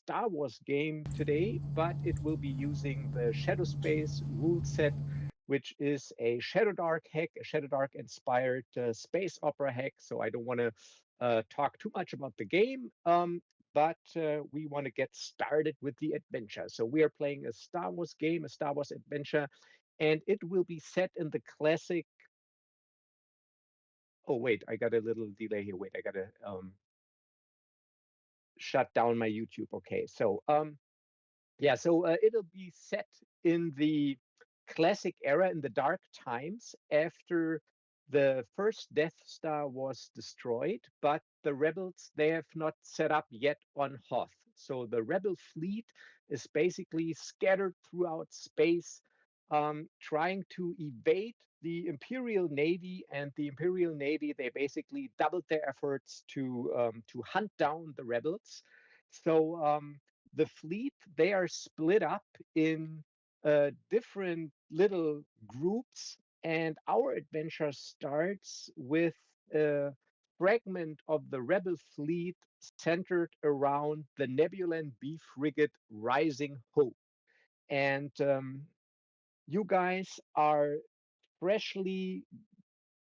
Star Wars game today, but it will be using the Shadow Space rule set, which is a Shadow Dark hack, a Shadow Dark inspired space opera hack. So I don't want to talk too much about the game, but we want to get started with the adventure. So we are playing a Star Wars game, a Star Wars adventure, and it will be set in the classic. Oh, wait, I got a little delay here. Wait, I got to shut down my YouTube. Okay, so yeah, so it'll be set in the classic era, in the dark times after the first Death Star was destroyed, but the rebels, they have not set up yet on Hoth. So the rebel fleet is basically scattered throughout space, trying to evade the Imperial Navy, and the Imperial Navy, they basically doubled their efforts to hunt down the rebels. So the fleet, they are split up in different little groups, and our adventure starts with a fragment of the rebel fleet centered around the Nebulan B frigate Rising Hope. And you guys are freshly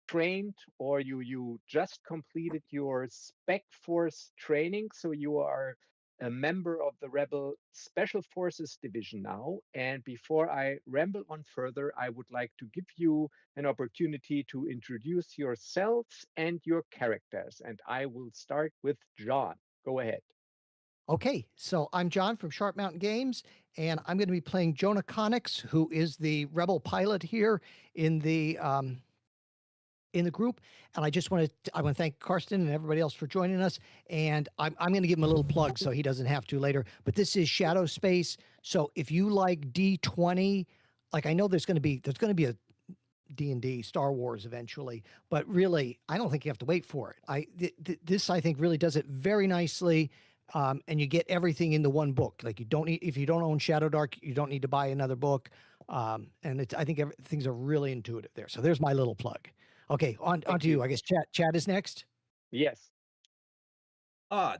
trained, or you just completed your spec force training, so you are a member of the rebel special forces division now. And before I ramble on further, I would like to give you an opportunity to introduce yourselves and your characters, and I will start with John. Go ahead. Okay, so I'm John from Sharp Mountain Games, and I'm going to be playing Jonah Connix, who is the rebel pilot here in the um, in the group. And I want to thank Carsten and everybody else for joining us. And I'm going to give him a little plug so he doesn't have to later. But this is Shadow Space. So if you like D20, like I know there's going to be a D&D Star Wars eventually, but really I don't think you have to wait for it. This I think really does it very nicely. And you get everything into one book. Like you don't need, if you don't own Shadow Dark, you don't need to buy another book. And I think things are really intuitive there. So there's my little plug. Okay, on Thank to you. you. I guess Chad is next. Yes.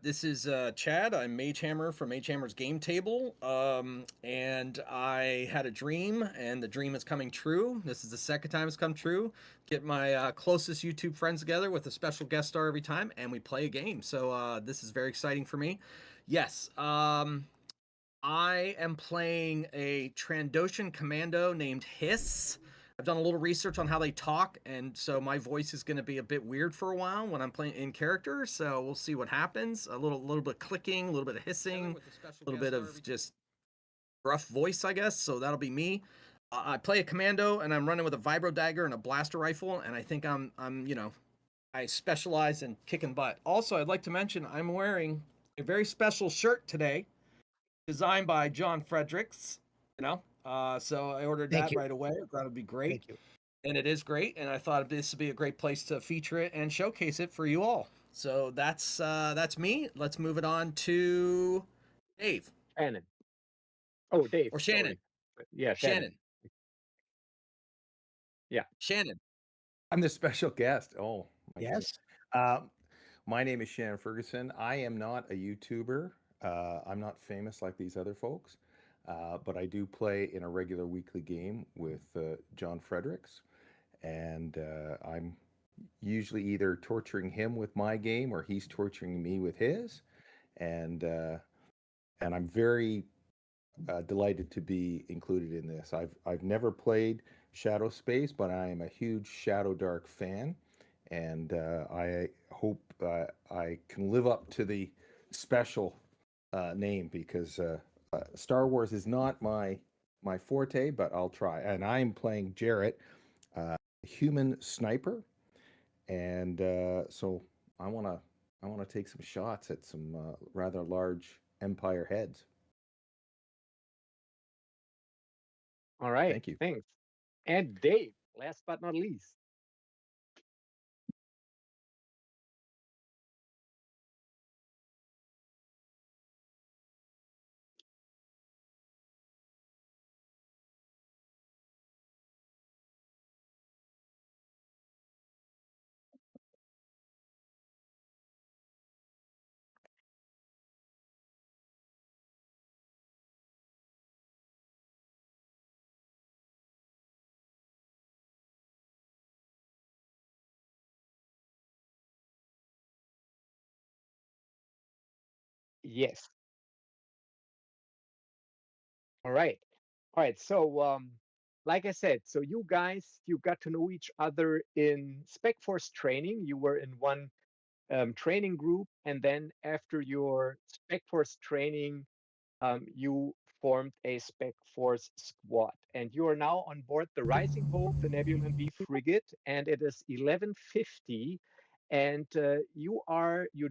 This is Chad. I'm Mage Hammer from Mage Hammer's Game Table. And I had a dream, and the dream is coming true. This is the second time it's come true. Get my closest YouTube friends together with a special guest star every time, and we play a game. So this is very exciting for me. Yes, I am playing a Trandoshan commando named Hiss. I've done a little research on how they talk, and so my voice is going to be a bit weird for a while when I'm playing in character. So we'll see what happens. A little bit of clicking, a little bit of hissing, a little bit of just rough voice, I guess. So that'll be me. I play a commando, and I'm running with a vibro dagger and a blaster rifle, and I think I specialize in kicking butt. Also, I'd like to mention I'm wearing a very special shirt today designed by John Fredericks. So I ordered Thank that you. right away. I thought it'd be great, Thank you. and it is great. And I thought this would be a great place to feature it and showcase it for you all. So that's me. Let's move it on to Dave Shannon. Oh, Dave, or sorry. Shannon. Yeah, Shannon. Shannon. Yeah. Shannon. I'm the special guest. Oh my goodness. Yes. Um, my name is Shannon Ferguson. I am not a YouTuber. I'm not famous like these other folks, but I do play in a regular weekly game with John Fredericks, and I'm usually either torturing him with my game or he's torturing me with his, and uh, and I'm very delighted to be included in this. I've never played Shadow Space, but I am a huge Shadow Dark fan, and I hope I can live up to the special name because Star Wars is not my forte, but I'll try. And I'm playing Jarrett, human sniper, and so I want to take some shots at some rather large Empire heads. All right. Thank you. Thanks. And Dave, last but not least. Yes. All right. All right. So, like I said, so you guys, you got to know each other in Spec Force training. You were in one training group, and then after your Spec Force training, you formed a Spec Force squad, and you are now on board the Rising Hope, the Nebulan B frigate, and it is 11:50. And you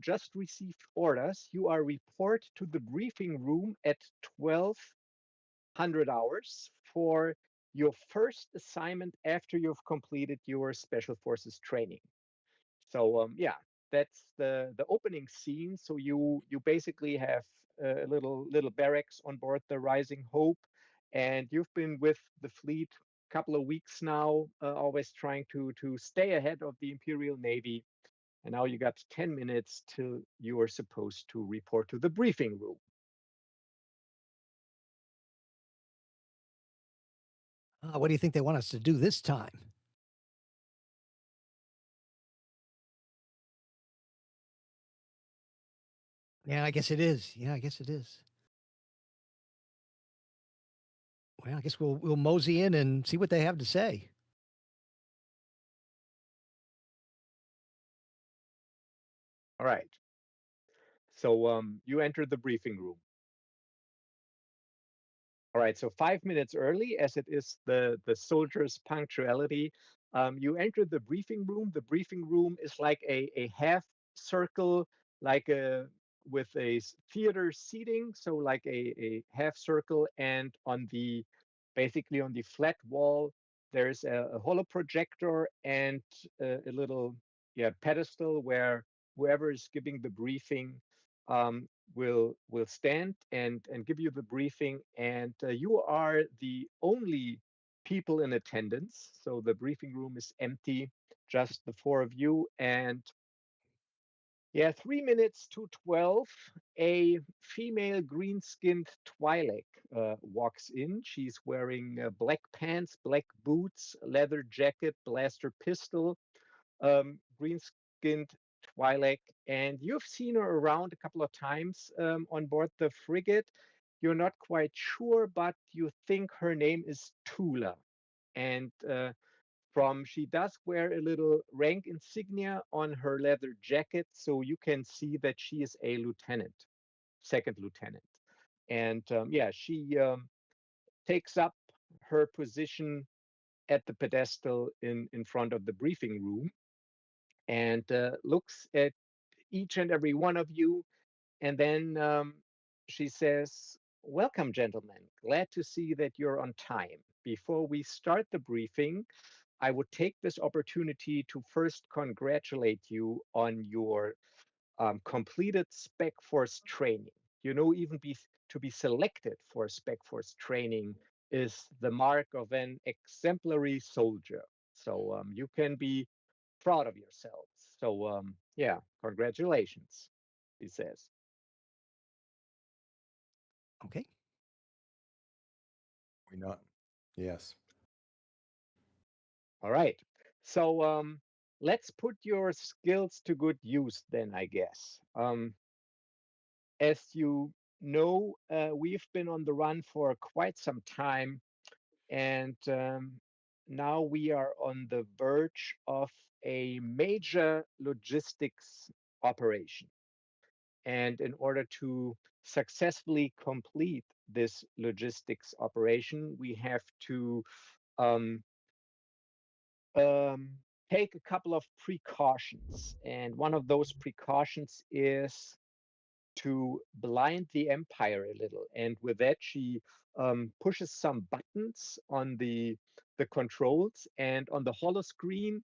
just received orders. You are report to the briefing room at 1200 hours for your first assignment after you've completed your Special Forces training. So yeah, that's the opening scene. So you basically have a little barracks on board the Rising Hope, and you've been with the fleet a couple of weeks now, always trying to stay ahead of the Imperial Navy. And now you got 10 minutes till you are supposed to report to the briefing room. What do you think they want us to do this time? Yeah, I guess it is. Yeah, I guess it is. Well, I guess we'll mosey in and see what they have to say. All right. So you enter the briefing room. All right, so 5 minutes early, as it is the soldiers' punctuality, you enter the briefing room. The briefing room is like a half circle, like a with a theater seating, so like a half circle, and on the basically on the flat wall, there's a holo projector and a little pedestal where whoever is giving the briefing um, will stand and give you the briefing, and you are the only people in attendance. So the briefing room is empty, just the four of you. And yeah, 3 minutes to 12, a female green-skinned Twi'lek walks in. She's wearing black pants, black boots, leather jacket, blaster pistol, green-skinned Twi'lek, and you've seen her around a couple of times on board the frigate. You're not quite sure, but you think her name is Tula. And she does wear a little rank insignia on her leather jacket, so you can see that she is a lieutenant, second lieutenant. And yeah, she takes up her position at the pedestal in front of the briefing room and looks at each and every one of you. And then she says, "Welcome, gentlemen. Glad to see that you're on time. Before we start the briefing, I would take this opportunity to first congratulate you on your completed Spec Force training. You know, to be selected for Spec Force training is the mark of an exemplary soldier. So you can be proud of yourselves. So yeah, congratulations," he says. Okay. We not? Yes. All right. So let's put your skills to good use then, I guess. As you know, we've been on the run for quite some time, and now we are on the verge of a major logistics operation. And in order to successfully complete this logistics operation, we have to um, um, take a couple of precautions. And one of those precautions is to blind the Empire a little. And with that, she pushes some buttons on the controls, and on the holo screen,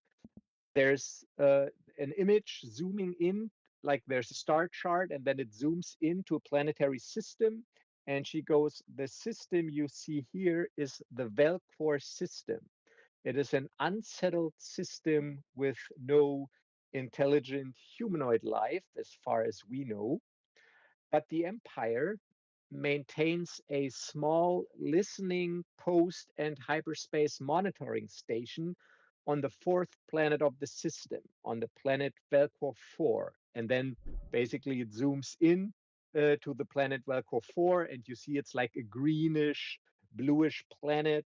there's an image zooming in, like there's a star chart, and then it zooms into a planetary system. And she goes, "The system you see here is the Velcor system. It is an unsettled system with no intelligent humanoid life, as far as we know. But the Empire maintains a small listening post and hyperspace monitoring station on the fourth planet of the system, on the planet Velcor 4. And then basically it zooms in to the planet Velcor 4, and you see it's like a greenish, bluish planet,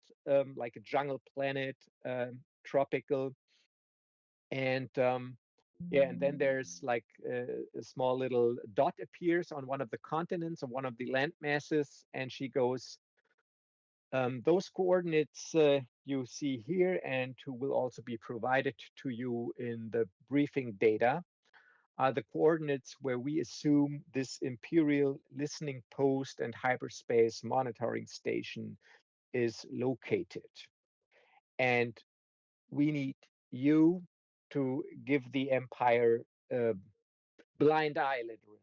like a jungle planet, tropical. And yeah, and then there's like a small little dot appears on one of the continents, on one of the land masses, and she goes, those coordinates you see here and who will also be provided to you in the briefing data are the coordinates where we assume this Imperial listening post and hyperspace monitoring station is located. And we need you to give the Empire a blind eye, literally.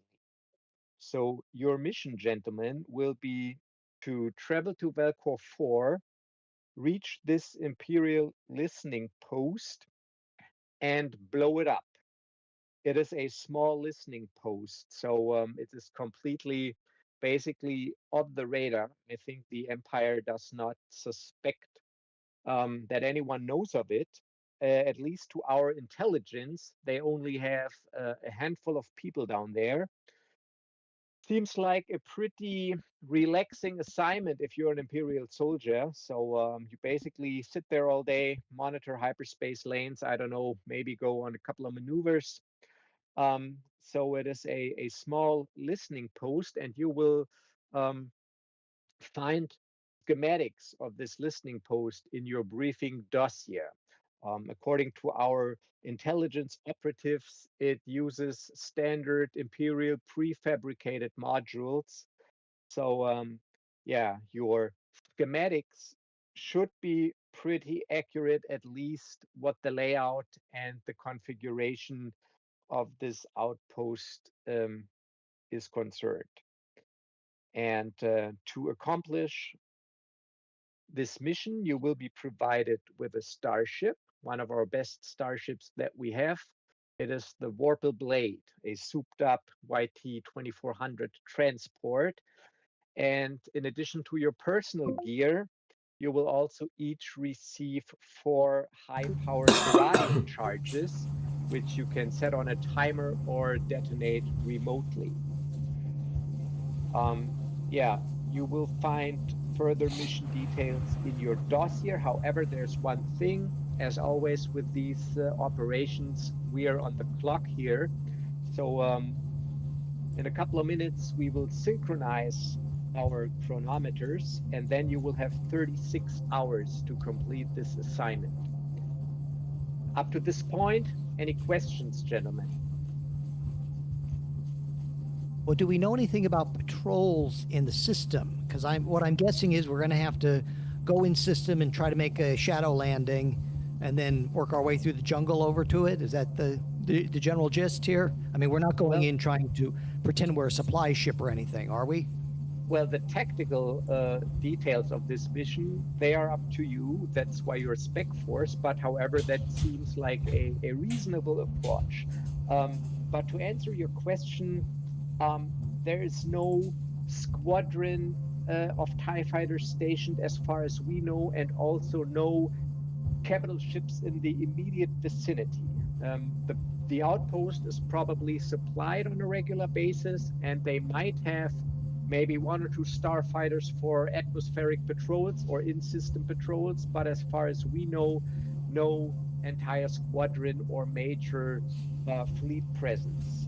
So your mission, gentlemen, will be to travel to Velcor 4, reach this Imperial listening post, and blow it up. It is a small listening post, so it is completely, basically off the radar. I think the Empire does not suspect that anyone knows of it. At least to our intelligence, they only have a handful of people down there. Seems like a pretty relaxing assignment if you're an Imperial soldier. So you basically sit there all day, monitor hyperspace lanes. I don't know, maybe go on a couple of maneuvers. So it is a small listening post, and you will find schematics of this listening post in your briefing dossier. According to our intelligence operatives, it uses standard Imperial prefabricated modules. So yeah, your schematics should be pretty accurate, at least what the layout and the configuration of this outpost is concerned. And to accomplish this mission, you will be provided with a starship, one of our best starships that we have. It is the Vorpal Blade, a souped up YT 2400 transport. And in addition to your personal gear, you will also each receive 4 high-powered barrage charges, which you can set on a timer or detonate remotely. Yeah, you will find further mission details in your dossier. However, there's one thing, as always with these operations, we are on the clock here. So in a couple of minutes, we will synchronize our chronometers, and then you will have 36 hours to complete this assignment. Up to this point, any questions, gentlemen? Well, do we know anything about patrols in the system? Because what I'm guessing is we're going to have to go in system and try to make a shadow landing, and then work our way through the jungle over to it. Is that the general gist here? I mean, we're not going in trying to pretend we're a supply ship or anything, are we? Well, the tactical details of this mission, they are up to you. That's why you're spec force. But however, that seems like a reasonable approach. But to answer your question, there is no squadron of TIE fighters stationed as far as we know, and also no capital ships in the immediate vicinity. The outpost is probably supplied on a regular basis, and they might have maybe 1 or 2 starfighters for atmospheric patrols or in-system patrols, but as far as we know, no entire squadron or major fleet presence.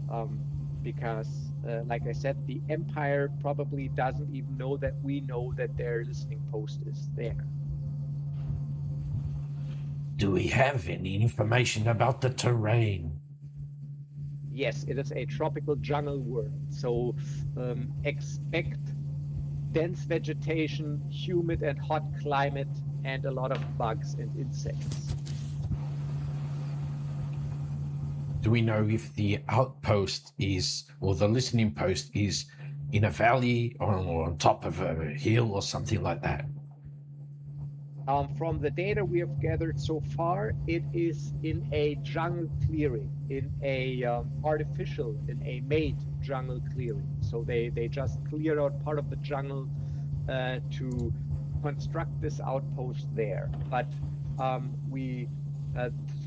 Because, like I said, the Empire probably doesn't even know that we know that their listening post is there. Do we have any information about the terrain? Yes, it is a tropical jungle world, so expect dense vegetation, humid and hot climate, and a lot of bugs and insects. Do we know if the outpost is, or the listening post is in a valley or on top of a hill or something like that? From the data we have gathered so far, it is in a jungle clearing, in a made jungle clearing. So they just cleared out part of the jungle to construct this outpost there. But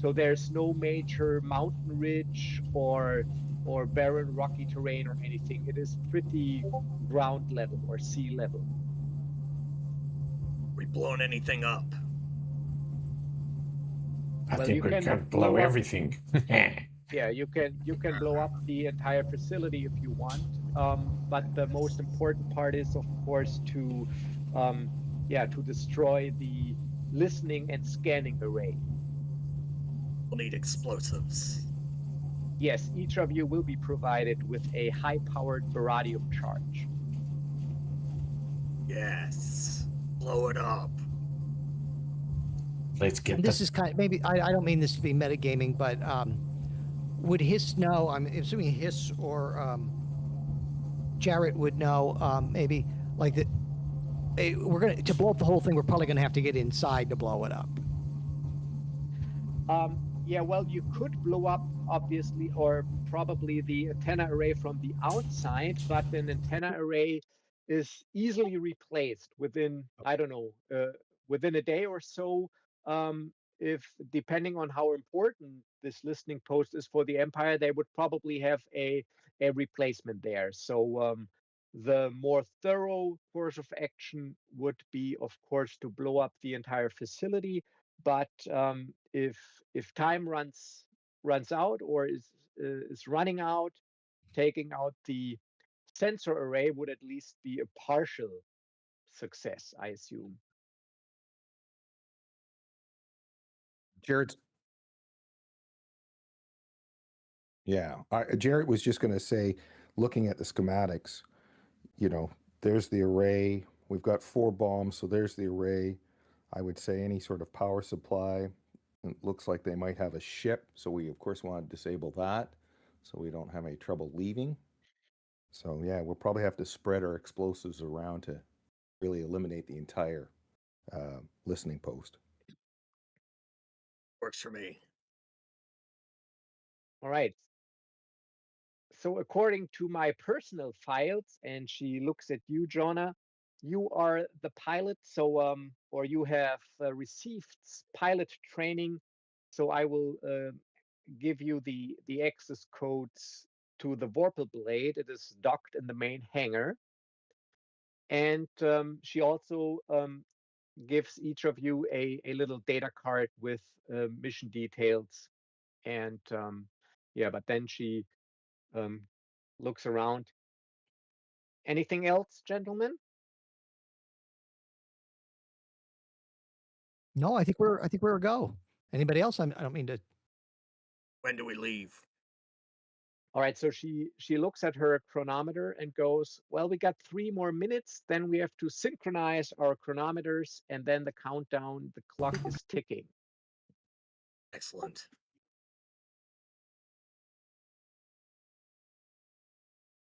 so there's no major mountain ridge or or barren rocky terrain or anything. It is pretty ground level or sea level. We blown anything up? I Well, think you we can can blow blow up. everything. Yeah, you can blow up the entire facility if you want. But the most important part is, of course, to to destroy the listening and scanning array. We'll need explosives. Yes, each of you will be provided with a high-powered baradium charge. Yes. Blow it up. Let's get This the is kind of, maybe I don't mean this to be metagaming, but would Hiss know? I'm assuming Hiss or Jarrett would know. Maybe like that. We're gonna to blow up the whole thing. We're probably gonna have to get inside to blow it up. Yeah, well, you could blow up, obviously, or probably the antenna array from the outside, but an antenna array is easily replaced within, I don't know, within a day or so. If depending on how important this listening post is for the Empire, they would probably have a replacement there. So the more thorough course of action would be, of course, to blow up the entire facility. But if time runs out or is running out, taking out the sensor array would at least be a partial success, I assume. Jared's Yeah, Jared was just going to say, looking at the schematics, you know, there's the array. We've got 4 bombs, so there's the array. I would say any sort of power supply. It looks like they might have a ship, so we of course want to disable that, so we don't have any trouble leaving. So yeah, we'll probably have to spread our explosives around to really eliminate the entire listening post. Works for me. All right. So according to my personal files, and she looks at you, Jonah, you are the pilot. So or you have received pilot training. So I will give you the access codes to the Vorpal blade. It is docked in the main hangar. And she also gives each of you a little data card with mission details. And but then she um, looks around. Anything else, gentlemen? No, I think we're a go. Anybody else? I don't mean to. When do we leave? All right, so she looks at her chronometer and goes, well, we got 3 more minutes, then we have to synchronize our chronometers, and then the countdown, the clock is ticking. Excellent.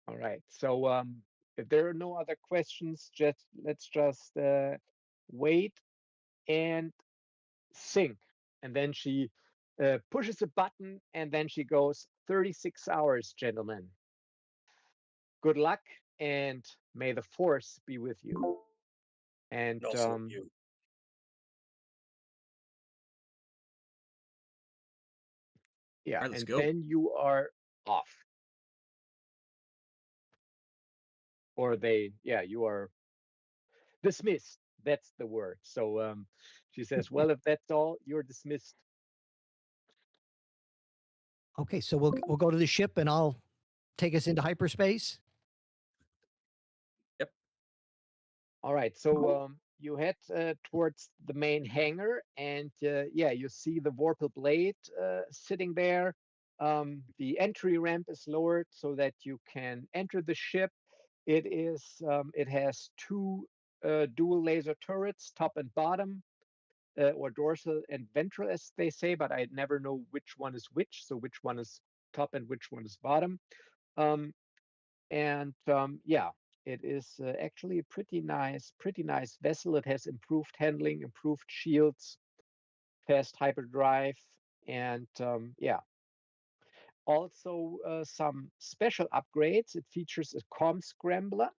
All right, so if there are no other questions, let's just wait and sync. And then she pushes a button, and then she goes, 36 hours, gentlemen. Good luck, and may the force be with you. And Also you. yeah, All right, let's and go. then you are off. Or you are dismissed. That's the word. So she says, well, if that's all, you're dismissed. Okay, so we'll go to the ship and I'll take us into hyperspace. Yep. All right, so you head towards the main hangar, and you see the Vorpal blade sitting there. The entry ramp is lowered so that you can enter the ship. It has 2 dual laser turrets, top and bottom, or dorsal and ventral, as they say, but I never know which one is which. So which one is top and which one is bottom. Um, and it is actually a pretty nice vessel. It has improved handling, improved shields, fast hyperdrive, and also some special upgrades. It features a comm scrambler,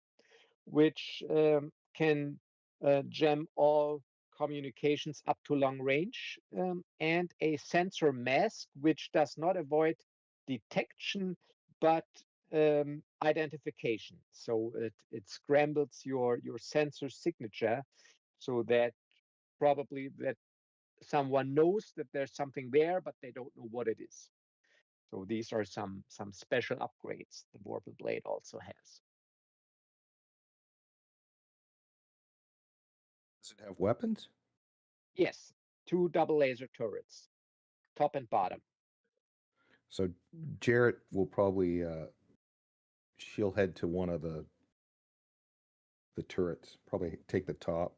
which can jam all communications up to long range, and a sensor mask, which does not avoid detection, but identification. So it scrambles your sensor signature, so that probably that someone knows that there's something there, but they don't know what it is. So these are some special upgrades the Vorpal Blade also has. Does it have weapons? Yes, 2 double laser turrets, top and bottom. So Jarrett will probably she'll head to one of the turrets. Probably take the top.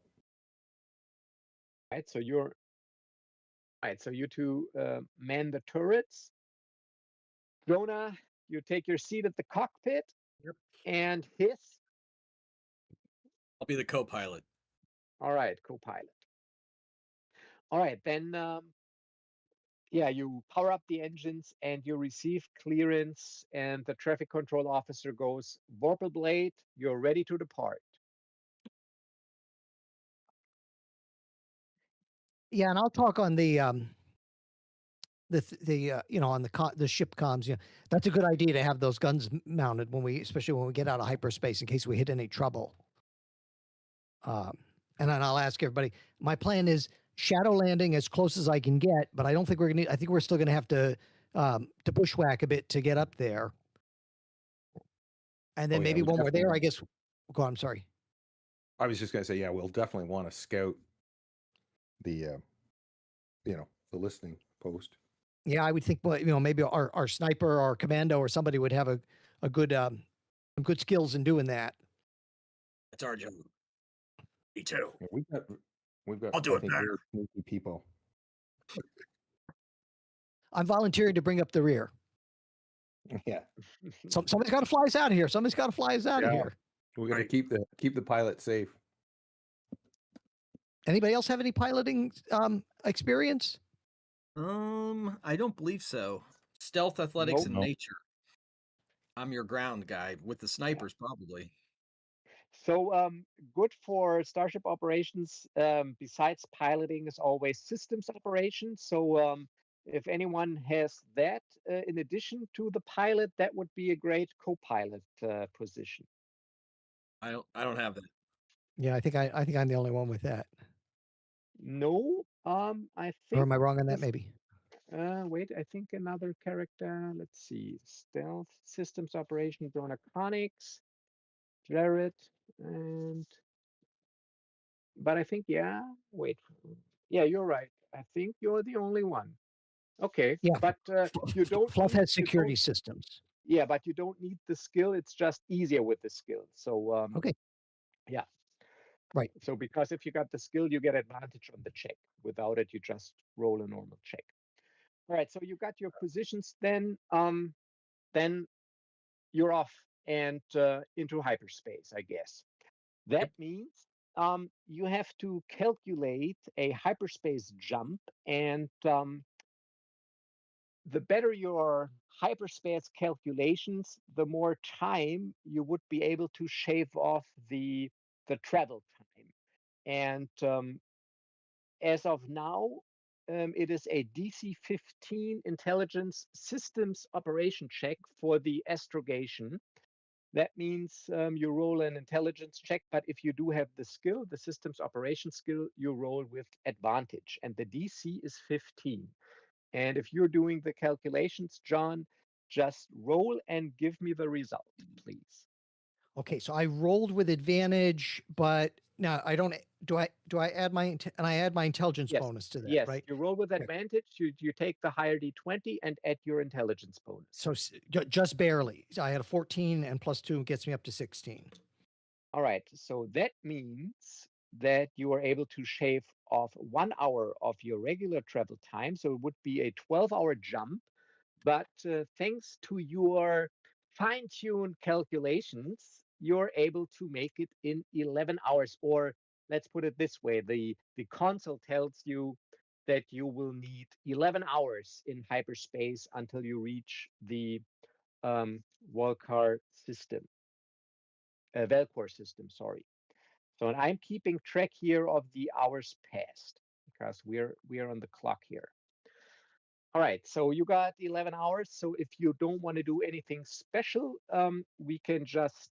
Right, so you're right. So you two man the turrets. Jonah, you take your seat at the cockpit. Yep. And hiss. I'll be the co-pilot. All right, co-pilot. All right, then yeah, you power up the engines and you receive clearance, and the traffic control officer goes, Vorpal Blade, you're ready to depart. Yeah, and I'll talk on the you know, on the ship comms. You know, that's a good idea to have those guns mounted when especially when we get out of hyperspace in case we hit any trouble. And then I'll ask everybody. My plan is shadow landing as close as I can get, but I don't think we're gonna. I think we're still gonna have to bushwhack a bit to get up there. And then maybe when we're there, I guess. Go on, I'm sorry. I was just going to say, yeah, we'll definitely want to scout the, you know, the listening post. Yeah, I would think, you know, maybe our sniper or commando or somebody would have a good some good skills in doing that. That's our job. Me too. Yeah, we've got. I'll do it better. Very sneaky people. I'm volunteering to bring up the rear. Yeah. Somebody's got to fly us out of here. Somebody's got to fly us out of here. We're going to keep the pilot safe. Anybody else have any piloting experience? I don't believe so. Stealth, athletics, and nature. I'm your ground guy with the snipers, probably. So good for starship operations. Besides piloting, is always systems operations. So if anyone has that in addition to the pilot, that would be a great co-pilot position. I don't have that. Yeah, I think I'm the only one with that. No, I think. Or am I wrong on that? Maybe. Wait, I think another character. Let's see. Stealth, systems operation, Conics, Jared, but I think, yeah, wait. Yeah, you're right. I think you're the only one. Okay. Yeah. But you don't. Fluff has security systems. Yeah, but you don't need the skill. It's just easier with the skill. So okay. Yeah. Right. So because if you got the skill, you get advantage on the check. Without it, you just roll a normal check. All right. So you got your positions. Then you're off and into hyperspace, I guess. That means you have to calculate a hyperspace jump, and the better your hyperspace calculations, the more time you would be able to shave off the travel time. And as of now, it is a DC 15 intelligence systems operation check for the astrogation. That means you roll an intelligence check, but if you do have the skill, the systems operation skill, you roll with advantage, and the DC is 15. And if you're doing the calculations, John, just roll and give me the result, please. Okay, so I rolled with advantage, but now I don't. Do I add my and I add my intelligence bonus to that? Yes, right? You roll with advantage. You take the higher d20 and add your intelligence bonus. So just barely. So I had a 14 and plus 2 gets me up to 16. All right. So that means that you are able to shave off 1 hour of your regular travel time. So it would be a 12-hour jump. But thanks to your fine-tuned calculations, you're able to make it in 11 hours. Or let's put it this way, the console tells you that you will need 11 hours in hyperspace until you reach the Velcor system, sorry. So and I'm keeping track here of the hours passed because we're on the clock here. All right, so you got 11 hours. So if you don't want to do anything special, we can just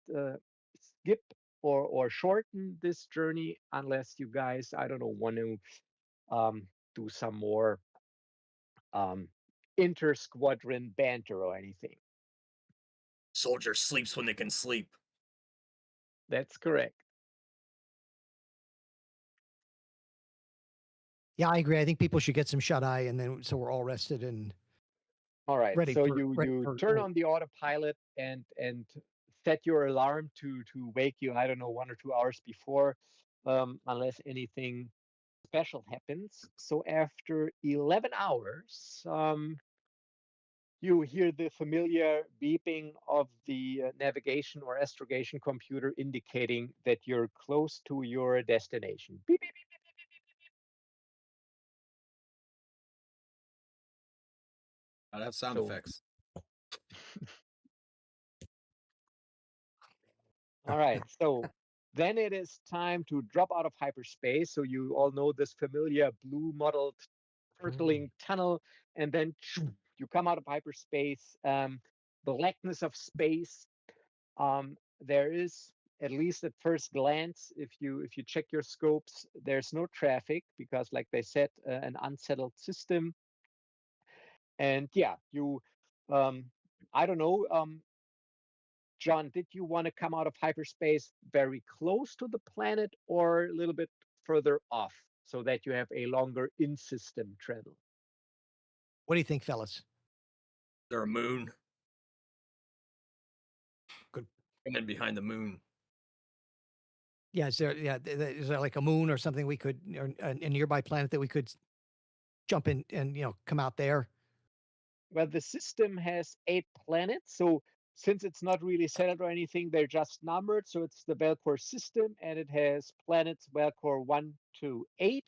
skip or shorten this journey unless you guys, I don't know, want to do some more um, inter-squadron banter or anything. Soldier sleeps when they can sleep. That's correct. Yeah, I agree. I think people should get some shut eye, and then so we're all rested and All right, ready so for you turn on the autopilot and set your alarm to wake you, I don't know, 1 or 2 hours before, unless anything special happens. So after 11 hours, you hear the familiar beeping of the navigation or astrogation computer indicating that you're close to your destination. Beep, beep, beep. I'd have sound So effects. all right, so then it is time to drop out of hyperspace. So you all know this familiar blue mottled circling tunnel, and then you come out of hyperspace, blackness of space. There is, at least at first glance, if you check your scopes, there's no traffic because, like they said, an unsettled system. And yeah, I don't know, John, did you want to come out of hyperspace very close to the planet or a little bit further off so that you have a longer in-system travel? What do you think, fellas? Is there a moon? Good. And then behind the moon. Yeah, is there like a moon or something we could, or a nearby planet that we could jump in and come out there? Well, the system has 8 planets, so since it's not really settled or anything, they're just numbered. So it's the Velcor system, and it has planets Velcor 1 to 8.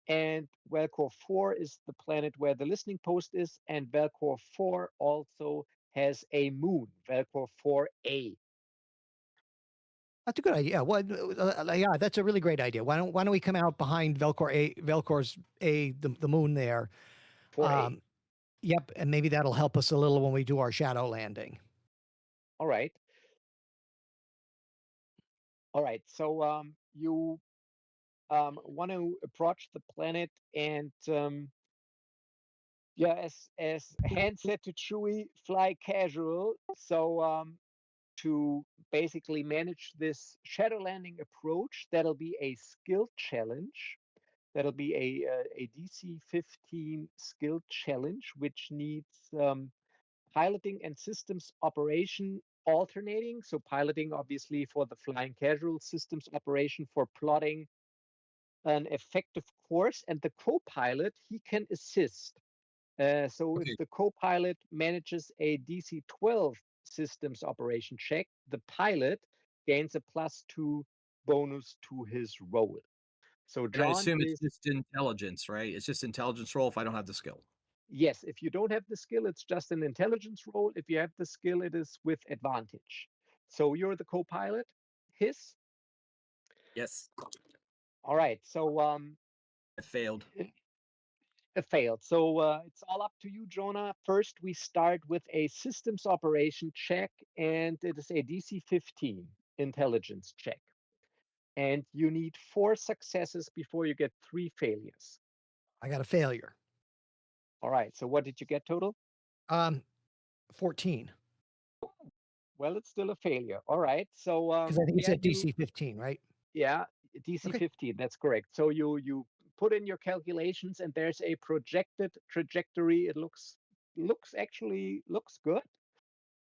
And Velcor 4 is the planet where the listening post is, and Velcor 4 also has a moon, Velcor 4a. That's a good idea. Well, yeah, that's a really great idea. Why don't we come out behind Velcor's the moon there? 4a. Yep, and maybe that'll help us a little when we do our shadow landing. All right. All right. So you want to approach the planet, and yeah, as Hand said to Chewie, fly casual. So to basically manage this shadow landing approach, that'll be a skill challenge. That'll be a DC 15 skill challenge, which needs piloting and systems operation alternating. So piloting, obviously, for the flying casual, systems operation for plotting an effective course, and the co-pilot, he can assist. So if Okay. the co-pilot manages a DC 12 systems operation check, the pilot gains a +2 bonus to his roll. So And I John assume it's is, just intelligence, right? It's just intelligence roll if I don't have the skill. yes, if you don't have the skill, it's just an intelligence roll. If you have the skill, it is with advantage. So you're the co-pilot, his. Yes. All right, so I failed. it failed. So it's all up to you, Jonah. First, we start with a systems operation check, and it is a DC 15 intelligence check. And you need 4 successes before you get 3 failures. I got a failure. All right, so what did you get total? 14. Well, it's still a failure. All right, so Because I think it's yeah, at DC 15, right? yeah, DC Okay. 15, that's correct. So you put in your calculations, and there's a projected trajectory. It looks good.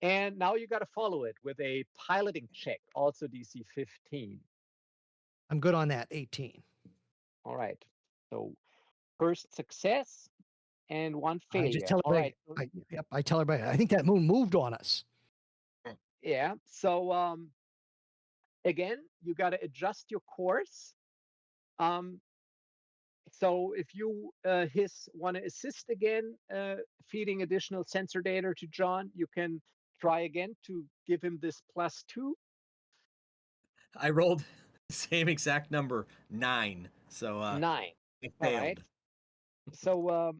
And now you got to follow it with a piloting check, also DC 15. I'm good on that. 18. All right. So first success and 1 I just failure. tell All right. everybody. I tell everybody. I think that moon moved on us. Yeah. So again, you got to adjust your course. So if you want to assist again, feeding additional sensor data to John, you can try again to give him this +2. I rolled the same exact number, 9. So 9. I All right. failed. So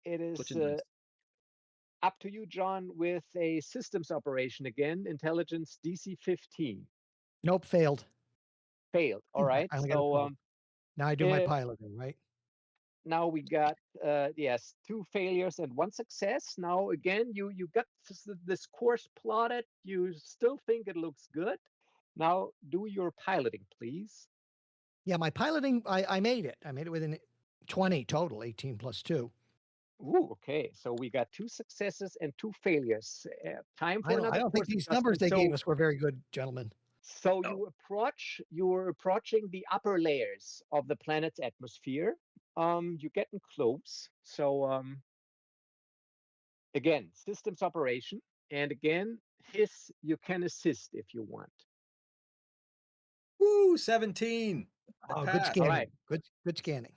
it is Switching dice. up to you, John, with a systems operation again, intelligence DC 15. Nope, failed. Failed. All right. I only got a So 12. Now I do my uh, piloting, right? now we got yes, 2 failures and 1 success. Now again, you got this course plotted. You still think it looks good. Now do your piloting, please. Yeah, my piloting, I made it. I made it within 20 total, 18 plus 2. Ooh, okay. So we got 2 successes and 2 failures. Time for I another don't think course these numbers adjustment. they gave So us were very good, gentlemen. so No. you're approaching the upper layers of the planet's atmosphere. You're getting close. So again, systems operation, and again, you can assist if you want. Woo, 17. I Oh, good passed. scanning. right. Good scanning.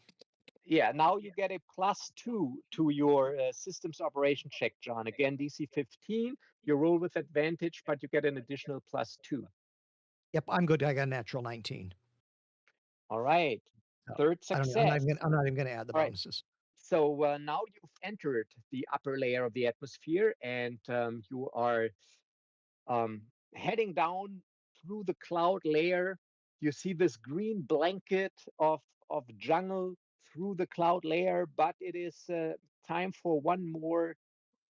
Yeah, now you get a +2 to your systems operation check, John. Again, DC 15. You roll with advantage, but you get an additional +2. Yep, I'm good. I got a natural 19. All right. So, Third I'm not success. even going to add the All right. bonuses. So now you've entered the upper layer of the atmosphere, and you are heading down through the cloud layer. You see this green blanket of jungle through the cloud layer, but it is time for one more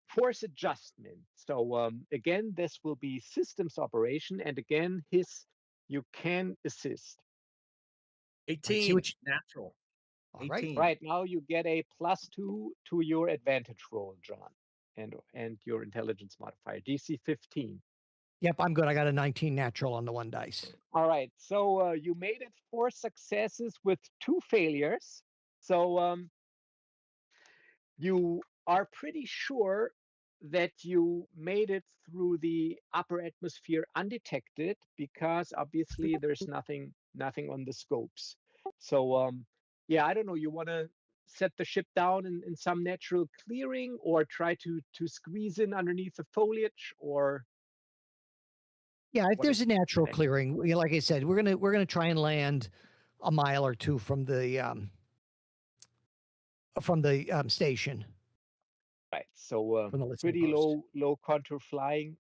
force adjustment. So again, this will be systems operation, and again, you can assist. 18. Natural. All right. 18. Right now, you get a +2 to your advantage roll, John, and your intelligence modifier, DC 15. Yep, I'm good. I got a 19 natural on the 1 dice. All right, so you made it 4 successes with 2 failures. So you are pretty sure that you made it through the upper atmosphere undetected, because obviously there's nothing on the scopes. So yeah, I don't know. You want to set the ship down in some natural clearing, or try to squeeze in underneath the foliage, or Yeah, if what there's is a natural okay? clearing, like I said, we're gonna try and land a mile or two from the station, Right. So from the listening pretty post. low contour flying.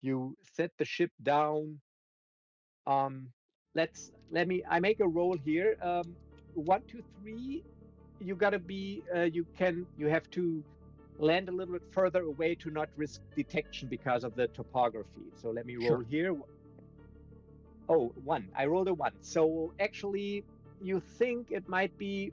You set the ship down. Um, I make a roll here. 1, 2, 3. You gotta be. You have to land a little bit further away to not risk detection because of the topography. So let me roll Sure. here. Oh, 1. I rolled a 1. So actually, you think it might be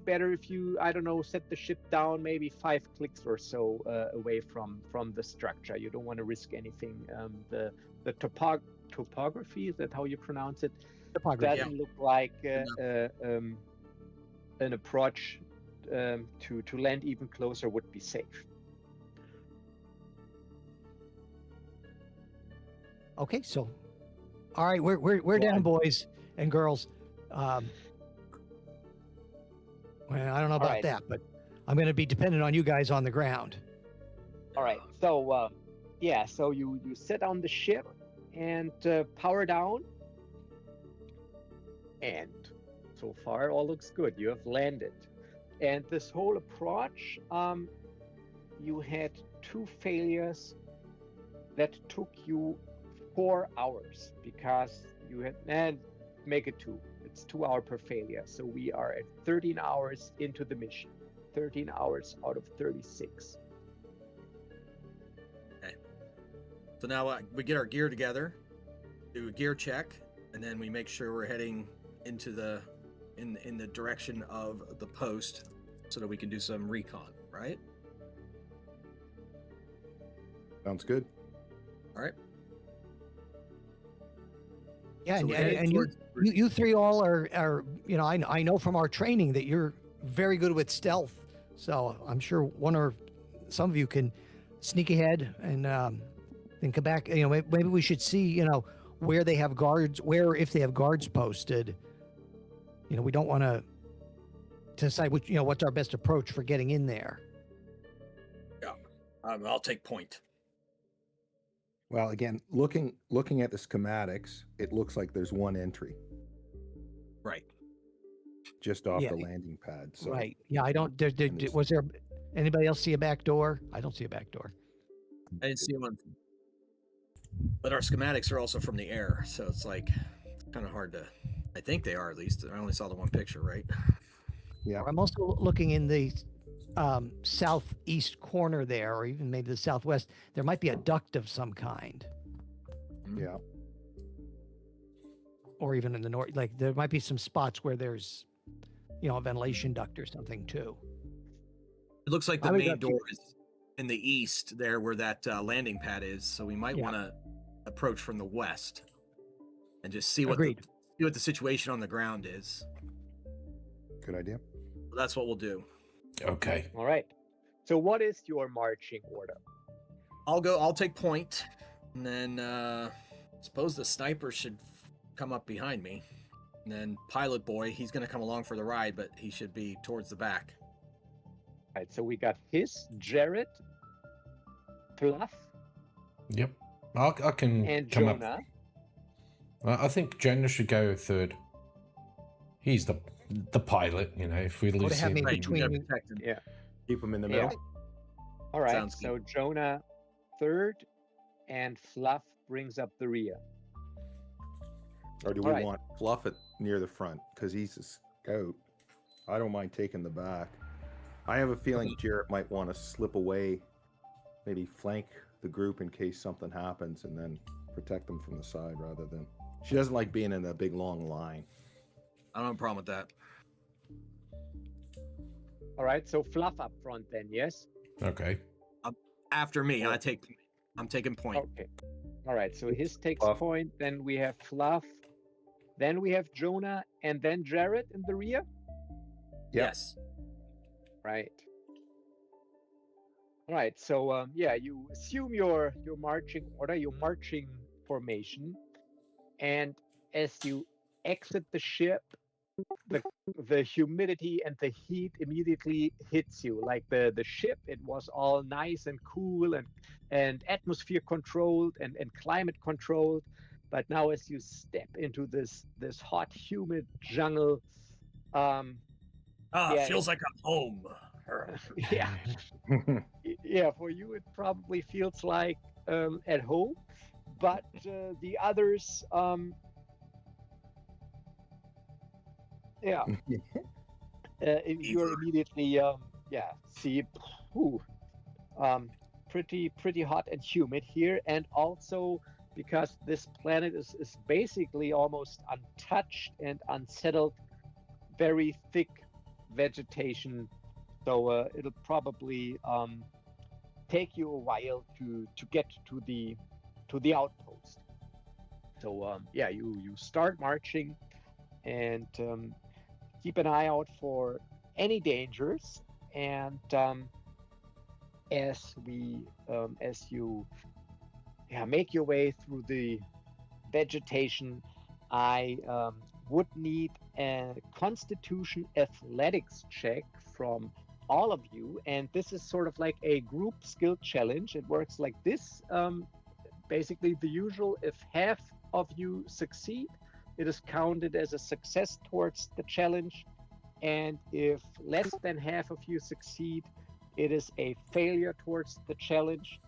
better if you, I don't know, set the ship down maybe 5 clicks or so away from the structure. You don't want to risk anything. The topography, is that how you pronounce it? Topography. Doesn't look like an approach to land even closer would be safe. Okay, so all right, we're down, boys and girls. Well, I don't know about that, but I'm going to be dependent on you guys on the ground. All right. So yeah, so you sit on the ship and power down, and so far all looks good. You have landed, and this whole approach, you had 2 failures that took you 4 hours, because you had, and make it 2. It's 2 hours per failure. So we are at 13 hours into the mission. 13 hours out of 36. Okay. So now we get our gear together, do a gear check, and then we make sure we're heading into the in the direction of the post, so that we can do some recon, right? Sounds good. All right. Yeah, So and you 3 all are I know from our training that you're very good with stealth. So I'm sure one or some of you can sneak ahead and come back. Maybe we should see where they have guards, if they have guards posted. We don't want to decide what's our best approach for getting in there. Yeah, I'll take point. Well, again, looking at the schematics, it looks like there's one entry. Right. Just off the landing pad. So right. Yeah, I don't. Was there Anybody else see a back door? I don't see a back door. I didn't see one. But our schematics are also from the air, so it's like kind of hard to. I think they are, at least. I only saw the one picture, right? Yeah. I'm also looking in the southeast corner there, or even maybe the southwest. There might be a duct of some kind, Yeah. or even in the north. Like there might be some spots where there's, a ventilation duct or something too. It looks like the I would main have to- door is in the east, there where that landing pad is. So we might Yeah. want to approach from the west and just see what Agreed. see what the situation on the ground is. Good idea. So that's what we'll do. Okay. All right. So what is your marching order? I'll take point, and then suppose the sniper should come up behind me. And then Pilot Boy, he's going to come along for the ride, but he should be towards the back. All right. So we got Jared, Fluff, Yep. I can and come up. Jonah. I think Jonah should go third. He's the pilot, if we to lose have him. me Right, between you gotta you. protect him. Yeah. Keep them in the Yeah. middle. All right. Sounds So Jonah third, and Fluff brings up the rear. Or do we Alright. want Fluff it near the front? Because he's a scout. I don't mind taking the back. I have a feeling Jarrett might want to slip away, maybe flank the group in case something happens, and then protect them from the side rather than. She doesn't like being in a big long line. I don't have a problem with that. All right. So Fluff up front then, yes? Okay. After me, Oh. I'm taking point. Okay. All right. So his takes Fluff. point. Then we have Fluff. Then we have Jonah, and then Jared in the rear. Yep. Yes. Right. All right. So you assume your marching order, your marching formation, and as you exit the ship, the humidity and the heat immediately hits you. Like the ship, it was all nice and cool and atmosphere controlled and climate controlled. But now as you step into this hot, humid jungle, yeah, Feels like I'm home. yeah, for you it probably feels like at home, but the others, you're immediately see, ooh, pretty hot and humid here, and also because this planet is basically almost untouched and unsettled, very thick vegetation, so it'll probably take you a while to get to the outpost. So you start marching and keep an eye out for any dangers, and as you make your way through the vegetation, I would need a Constitution athletics check from all of you, and this is sort of like a group skill challenge. It works like this. Basically the usual: if half of you succeed, it is counted as a success towards the challenge, and if less than half of you succeed, it is a failure towards the challenge.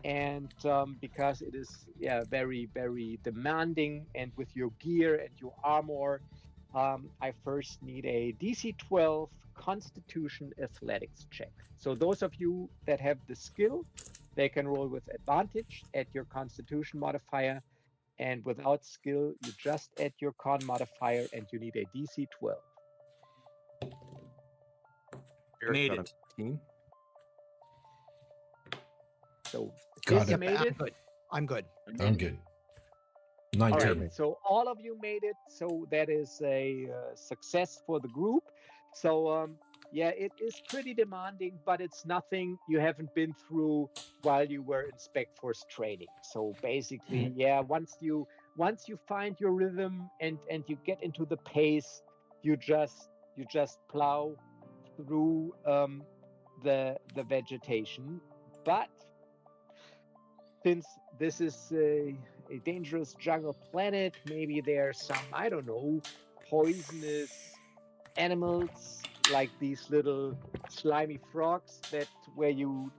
And because it is very, very demanding, and with your gear and your armor, I first need a DC 12 Constitution athletics check. So those of you that have the skill, they can roll with advantage at your Constitution modifier, and without skill, you just add your con modifier, and you need a DC 12. Made Got it. a 19. So Got Izzy it. made it. I'm good. I'm good. All 19. right, so all of you made it. So that is a success for the group. So it is pretty demanding, but it's nothing you haven't been through while you were in Spec Force training. So basically, once you find your rhythm and you get into the pace, you just plow through the vegetation. But since this is a dangerous jungle planet, maybe there are some, I don't know, poisonous animals like these little slimy frogs where you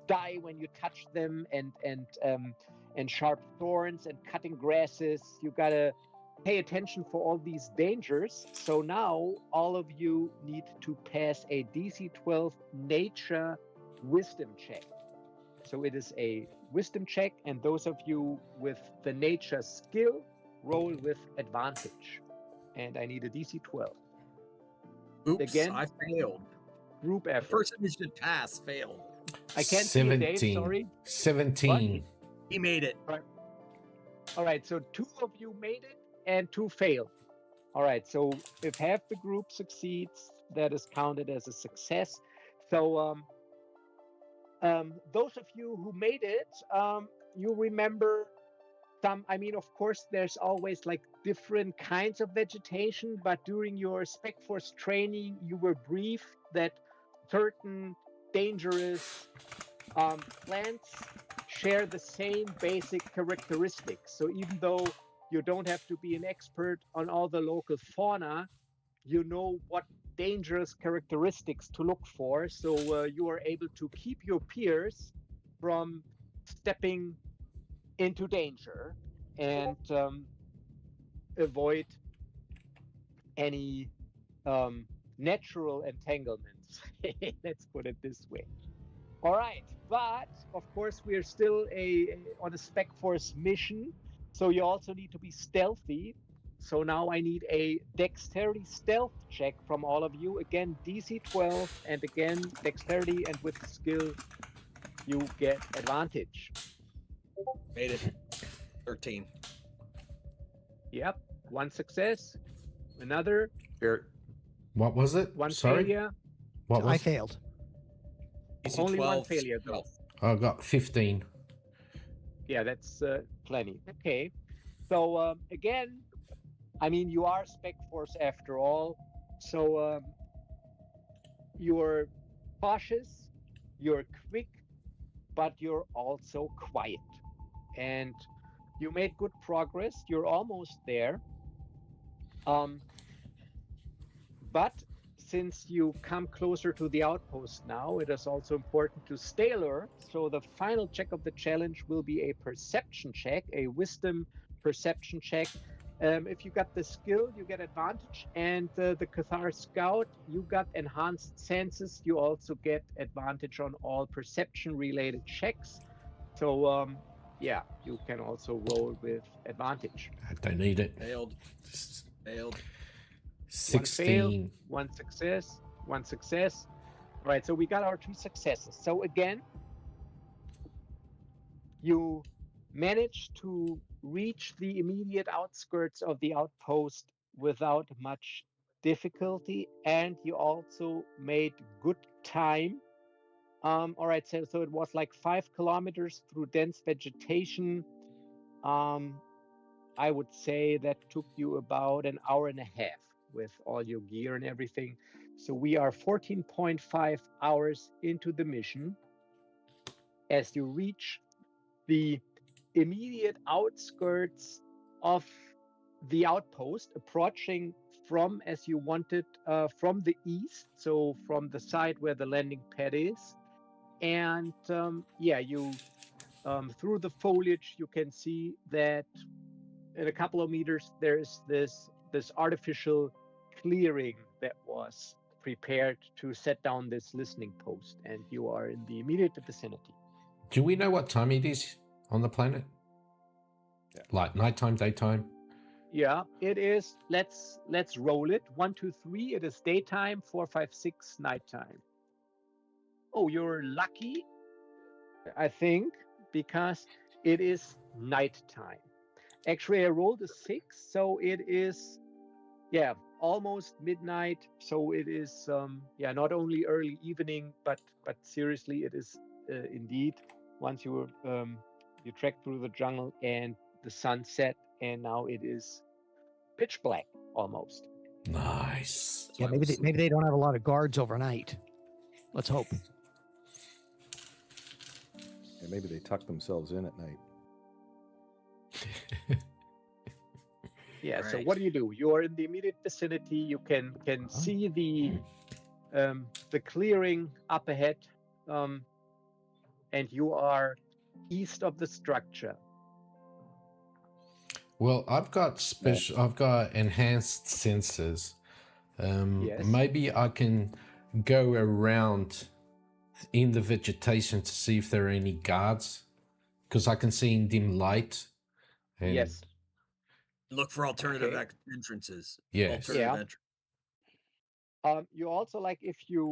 die when you touch them, and sharp thorns and cutting grasses. You gotta pay attention for all these dangers. So now all of you need to pass a DC 12 nature wisdom check. So it is a wisdom check, and those of you with the nature skill roll with advantage. And I need a DC 12. Oops, Again, I failed. Group The effort. person who should pass failed. I can't see it, Dave, sorry. 17. He made it. All right, so 2 of you made it and 2 failed. All right, so if half the group succeeds, that is counted as a success. So those of you who made it, you remember some, I mean, of course, there's always like different kinds of vegetation, but during your Spec Force training, you were briefed that certain dangerous plants share the same basic characteristics. So even though you don't have to be an expert on all the local fauna, you know what dangerous characteristics to look for. So you are able to keep your peers from stepping into danger and avoid any natural entanglements. Let's put it this way. All right, but of course we are still on a Spec Force mission, so you also need to be stealthy. So now I need a dexterity stealth check from all of you. Again, DC 12, and again dexterity, and with skill you get advantage. Made it. 13. Yep, 1 success, another, What was it? 1 Sorry? failure. What was I failed. DC Only 1 12, failure though. I got 15. Yeah, that's plenty. Okay, so again, I mean, you are Spec Force after all, so you're cautious, you're quick, but you're also quiet. And you made good progress. You're almost there. But since you come closer to the outpost now, it is also important to stay alert. So the final check of the challenge will be a perception check, a wisdom perception check. If you got the skill, you get advantage. And the Cathar Scout, you got enhanced senses. You also get advantage on all perception-related checks. So, yeah, you can also roll with advantage. I don't need it. Failed. Failed. 16. 1 success, 1 success. All right, so we got our 2 successes. So again, you managed to reach the immediate outskirts of the outpost without much difficulty, and you also made good time. All right, so it was like 5 kilometers through dense vegetation. I would say that took you about an hour and a half with all your gear and everything. So we are 14.5 hours into the mission. As you reach the immediate outskirts of the outpost, approaching from, as you wanted, from the east, so from the side where the landing pad is. And yeah, you through the foliage, you can see that in a couple of meters, there's this artificial clearing that was prepared to set down this listening post, and you are in the immediate vicinity. Do we know what time it is on the planet? Yeah. Like nighttime, daytime? Yeah, it is. Let's roll it. 1, 2, 3. It is daytime. 4, 5, 6 nighttime. Oh, you're lucky, I think, because it is nighttime. Actually, I rolled a 6, so it is, yeah, almost midnight. So it is, yeah, not only early evening, but seriously, it is indeed. Once you trek through the jungle and the sun set, and now it is pitch black almost. Nice. Yeah, maybe they don't have a lot of guards overnight. Let's hope. And maybe they tuck themselves in at night. Yeah. So Right. what do? You are in the immediate vicinity. You can see the clearing up ahead, and you are east of the structure. Well, I've got enhanced sensors. Yes. Maybe I can go around in the vegetation to see if there are any guards, because I can see in dim light. And Yes. Look for alternative Okay. entrances. Yes. Alternative Yeah. You also, like, if you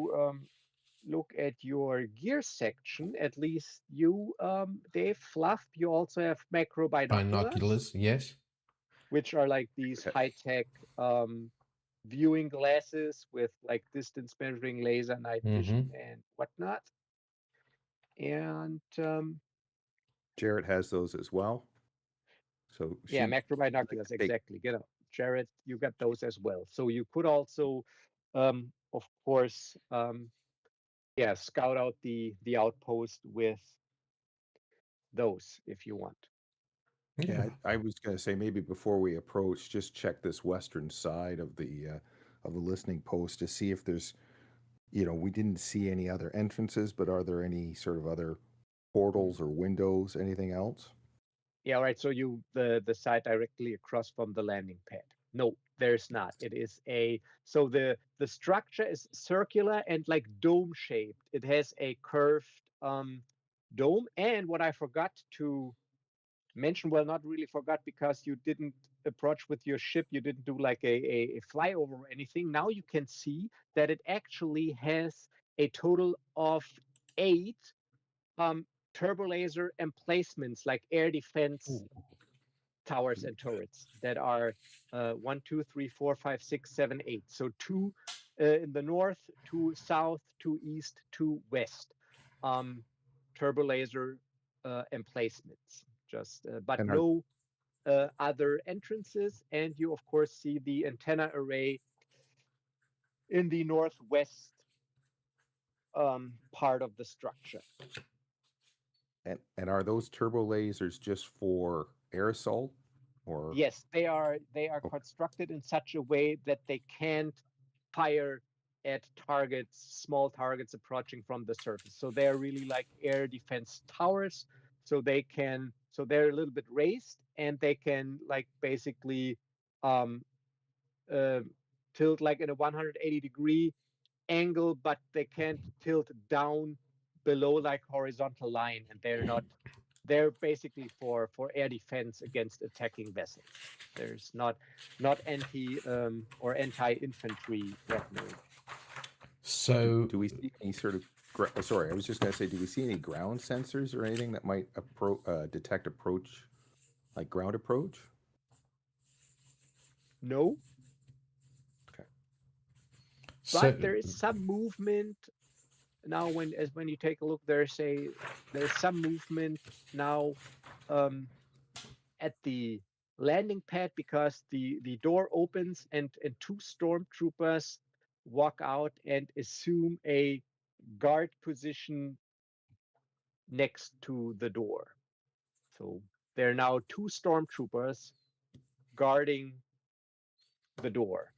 look at your gear section, at least you, Dave, Fluff, you also have macro Binoculars, yes. which are like these high-tech viewing glasses with like distance measuring laser, night vision, and whatnot. And Jarrett has those as well. So yeah, macro binoculars, exactly. Get up, Jared, you got those as well. So you could also, of course, yeah, scout out the outpost with those if you want. Yeah, I was going to say maybe before we approach, just check this western side of the listening post to see if there's, we didn't see any other entrances, but are there any sort of other portals or windows, anything else? Yeah, right. So the side directly across from the landing pad. No, there's not. It is so the structure is circular and like dome shaped. It has a curved dome. And what I forgot to mention, well, not really forgot, because you didn't approach with your ship, you didn't do like a flyover or anything. Now you can see that it actually has a total of 8 turbo laser emplacements, like air defense towers and turrets that are 1, 2, 3, 4, 5, 6, 7, 8. So 2 in the north, 2 south, 2 east, 2 west. Turbo laser emplacements. Just but no other entrances, and you of course see the antenna array in the northwest part of the structure. And are those turbo lasers just for air assault, or? Yes, they are constructed in such a way that they can't fire at targets, small targets approaching from the surface. So they're really like air defense towers. So they're a little bit raised, and they can like basically tilt like in a 180-degree angle, but they can't tilt down below like horizontal line, and they're basically for air defense against attacking vessels. There's not anti or anti-infantry weaponry. So do we see any sort of sorry, I was just going to say, do we see any ground sensors or anything that might detect approach, like ground approach? No. Okay. But there is some movement now. When you take a look, there's some movement now at the landing pad, because the door opens and 2 stormtroopers walk out and assume a guard position next to the door. So there are now 2 stormtroopers guarding the door.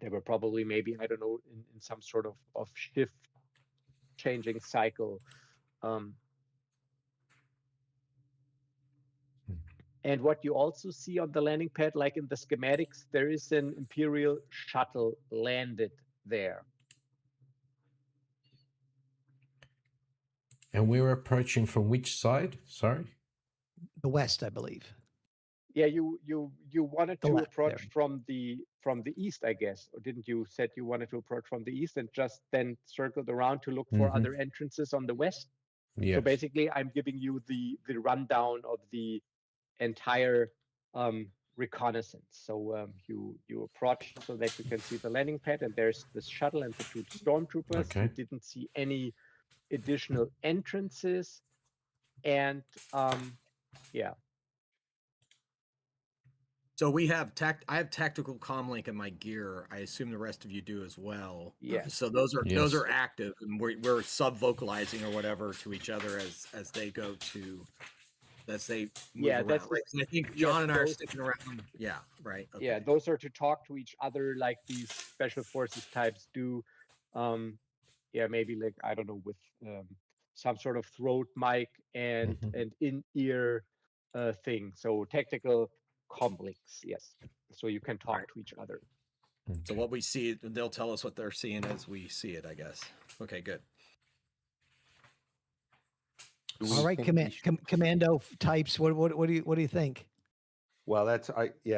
They were probably, maybe, I don't know, in some sort of shift changing cycle. And what you also see on the landing pad, like in the schematics, there is an Imperial shuttle landed there. And we're approaching from which side? Sorry? The west, I believe. Yeah, you wanted The to left approach there. from the east, I guess, or didn't you? Said you wanted to approach from the east and just then circled around to look for other entrances on the west. Yes. So basically, I'm giving you the rundown of the entire reconnaissance. So you approach so that you can see the landing pad, and there's this shuttle and the 2 stormtroopers. Okay. You didn't see any additional entrances, and yeah. So we have I have tactical comlink in my gear. I assume the rest of you do as well. Yes. So those are active, and we're sub vocalizing or whatever to each other as they go to as they move Yeah, around. that's Right? just, And I think yes, John and I are those, sticking around. Yeah, right. Okay. yeah, those are to talk to each other like these special forces types do. Yeah, maybe like, I don't know, with some sort of throat mic and Mhm. an in-ear thing. So technical comlinks, yes. So you can talk Right. to each other. So Okay. what we see, they'll tell us what they're seeing as we see it, I guess. Okay, good. Do All we right, think we should- commando types. What do you think? Well,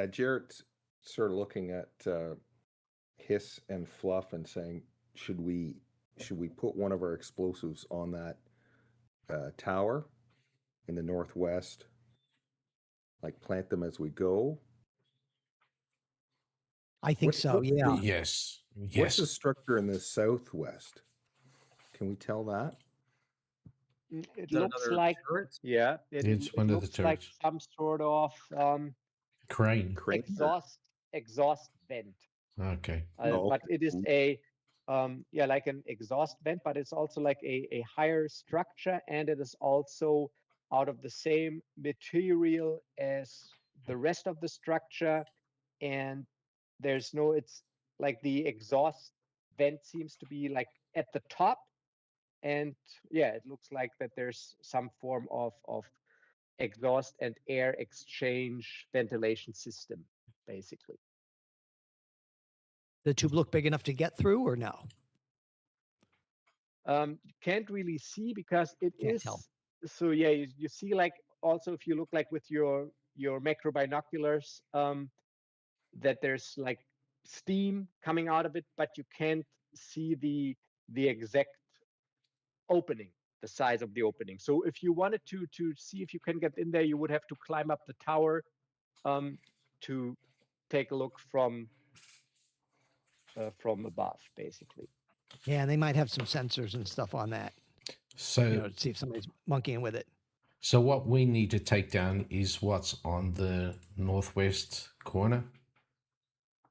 Jarrett's sort of looking at Hiss and Fluff and saying, should we put one of our explosives on that tower in the northwest, like plant them as we go? I think so. What's Yeah. Yes. What's the Yes. structure in the southwest? Can we tell that? It Is that looks another like, turret? yeah, It's one it of the looks like turrets. some sort of Crane. Crane? or- exhaust vent. Okay. Oh, But okay. it is a yeah, like an exhaust vent, but it's also like a higher structure, and it is also out of the same material as the rest of the structure. And it's like the exhaust vent seems to be like at the top, and yeah, it looks like that there's some form of exhaust and air exchange ventilation system, basically. The tube look big enough to get through, or no? Can't really see because it Can't is, tell. so yeah, you see, like, also if you look like with your macro binoculars, that there's like steam coming out of it, but you can't see the exact opening, the size of the opening. So if you wanted to see if you can get in there, you would have to climb up the tower to take a look from above, basically. Yeah, and they might have some sensors and stuff on that, So to see if somebody's monkeying with it. so what we need to take down is what's on the northwest corner.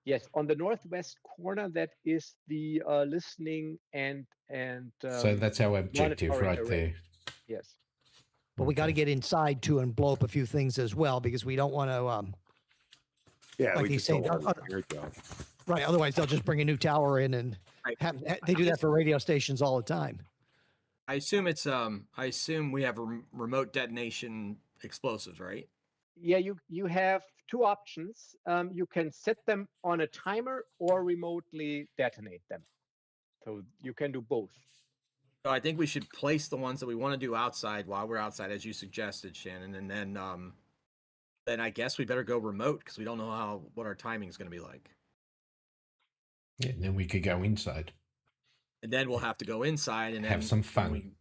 Yes, on the northwest corner, that is the listening and So that's our objective monitoring right array. there. Yes. But we got to Okay. get inside too and blow up a few things as well, because we don't want to. Yeah, Like we you just say, don't want to hear it, John. Right. Otherwise, they'll just bring a new tower in, and they do that for radio stations all the time. I assume it's I assume we have remote detonation explosives, right? Yeah, you have two options. You can set them on a timer or remotely detonate them. So you can do both. So I think we should place the ones that we want to do outside while we're outside, as you suggested, Shannon, and then I guess we better go remote because we don't know what our timing is going to be like. Yeah, then we could go inside. And then we'll have to go inside and Have then some fun.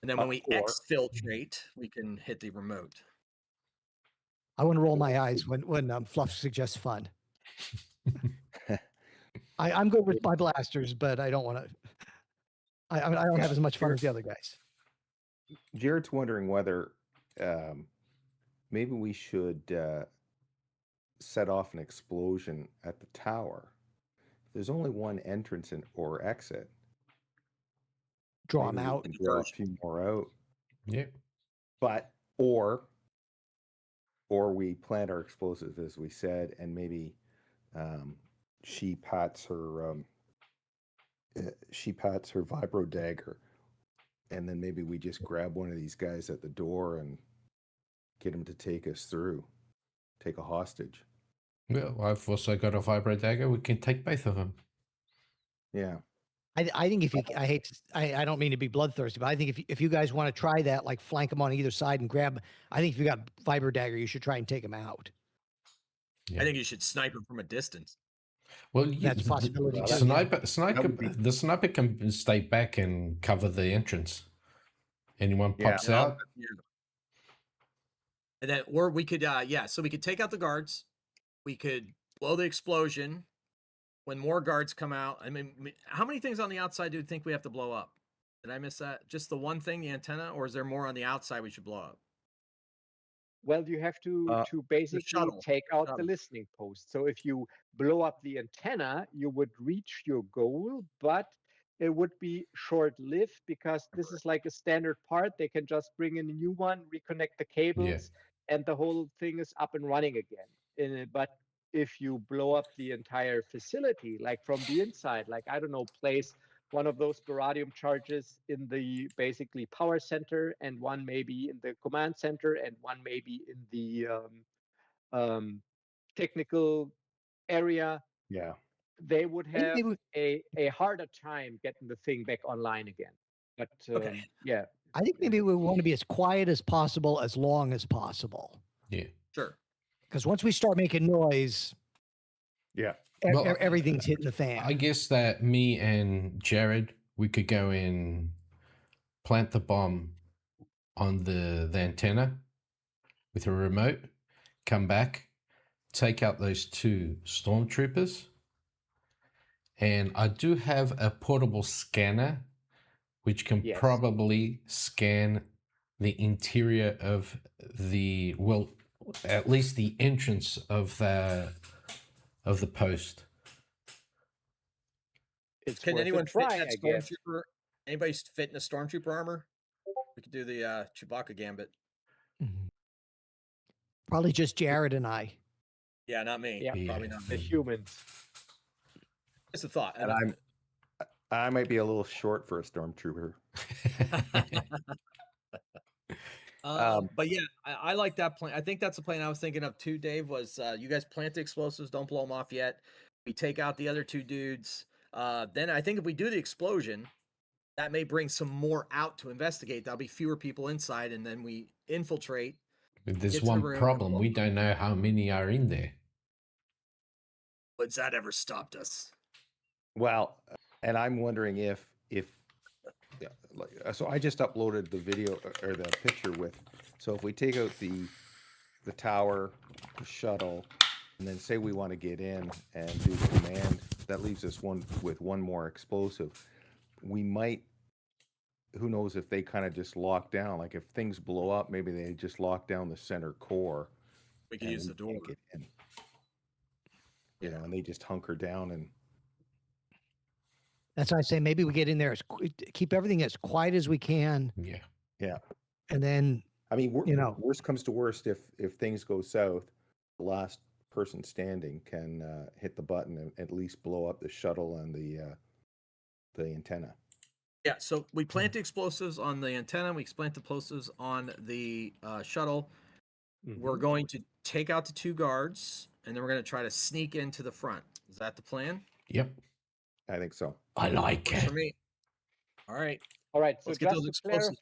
when we Or- exfiltrate, we can hit the remote. I want to roll my eyes when Fluff suggests fun. I'm good with my blasters, but I don't want to. I don't have as much fun as the other guys. Jared's wondering whether maybe we should set off an explosion at the tower. There's only one entrance or exit. Draw them Maybe we out. can draw a few more out. Yeah. But or we plant our explosives as we said, and maybe she pats her vibro dagger, and then maybe we just grab one of these guys at the door and get him to take us through, take a hostage. Well, I've also got a vibro dagger. We can take both of them. Yeah. I think I don't mean to be bloodthirsty, but I think if you guys want to try that, like flank them on either side and grab. I think if you got vibro dagger, you should try and take them out. Yeah. I think you should snipe them from a distance. Well, That's a possibility The too, yeah. sniper can stay back and cover the entrance. Anyone Yeah. pops out. Yeah. And then, or we could, so we could take out the guards. We could blow the explosion. When more guards come out, I mean, how many things on the outside do you think we have to blow up? Did I miss that? Just the one thing, the antenna, or is there more on the outside we should blow up? Well, you have to basically shuttle. take out the Shuttle. listening post. So if you blow up the antenna, you would reach your goal, but it would be short-lived because this is like a standard part. They can just bring in a new one, reconnect the cables, and the whole thing is up and running again. But if you blow up the entire facility, like from the inside, like, I don't know, place one of those baradium charges in the basically power center, and one maybe in the command center, and one maybe in the technical area, Yeah. they would I think have maybe, a harder time getting the thing back online again. But Okay. yeah, I think maybe we want to be as quiet as possible, as long as possible. Yeah. Sure. Because once we start making noise, Yeah. Well, everything's hitting the fan. I guess that me and Jared, we could go and plant the bomb on the antenna with a remote, come back, take out those 2 stormtroopers. And I do have a portable scanner which can Yes. probably scan the interior of the, well, at least the entrance of the post. it's Can worth anyone a fit in try, that I guess. stormtrooper? Anybody fit in a stormtrooper armor? We could do the Chewbacca gambit. Mhm. Probably just Jared and I. Yeah, not me. Yeah. Probably not The me. humans. Just a thought. And I might be a little short for a stormtrooper. But yeah, I like that plan. I think that's the plan I was thinking of too, Dave, was you guys plant the explosives, don't blow them off yet. We take out the other 2 dudes. Then I think if we do the explosion, that may bring some more out to investigate. There'll be fewer people inside, and then we infiltrate. There's Get to the one room, problem. blow We them don't know how many are in there. What's that ever stopped us? Well, and I'm wondering if yeah, so I just uploaded the video or the picture with. So if we take out the tower, the shuttle, and then say we want to get in and do the command, that leaves us with one more explosive. We might, who knows if they kind of just lock down, like if things blow up, maybe they just lock down the center core. We could and use we the door. can't get in. You know, and they just hunker down and That's why I say maybe we get in there, keep everything as quiet as we can, Yeah. and then I mean, you know, worst comes to worst, if things go south, the last person standing can hit the button and at least blow up the shuttle and the antenna. Yeah, so we plant the explosives on the antenna. We plant the explosives on the shuttle. We're going to take out the 2 guards, and then we're going to try to sneak into the front. Is that the plan? Yep. I think so. I like Works it. for me. All right. All right. So Let's get those explosives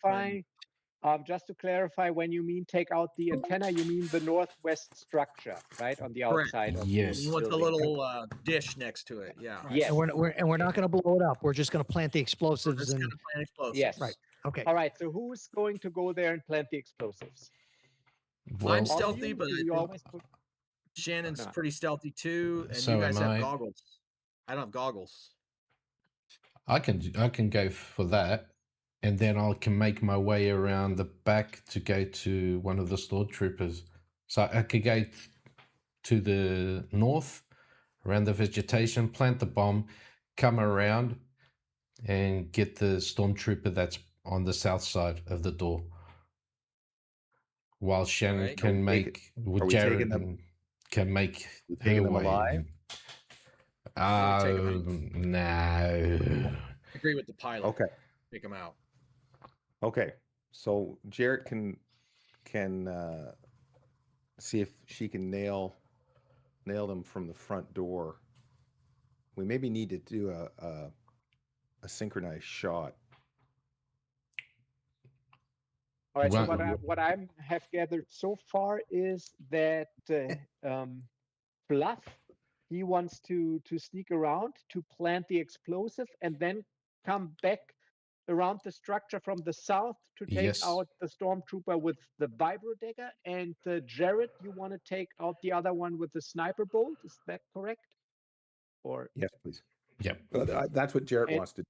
just to clarify, when you mean take out the antenna, you mean the northwest structure, right, on the Correct. outside of Yes. the With the building. little dish next to it. Yeah. right, Yes. and we're not going to blow it up. We're just going to plant the We're explosives just and going to plant explosives. Yes. right. Okay. All right. So who's going to go there and plant the explosives? Well, I'm All of stealthy, you? but Do I you think always put... Shannon's Okay. pretty stealthy too, and So you guys am have I. goggles. I don't have goggles. I can go for that, and then I can make my way around the back to go to one of the stormtroopers. So I could go to the north, around the vegetation, plant the bomb, come around, and get the stormtrooper that's on the south side of the door. While Shannon right. can make, with Jared can make taking her them way. alive? Take 'em out. No. I agree with the pilot. Okay. Take them out. Okay. So Jarrett can see if she can nail them from the front door. We maybe need to do a synchronized shot. All right. So Well- what I have gathered so far is that Fluff, he wants to sneak around to plant the explosive and then come back around the structure from the south to take Yes. out the stormtrooper with the vibro dagger. And Jared, you want to take out the other one with the sniper bolt? Is that correct? Or Yes, please. Yep. That's what Jarrett And- wants to do.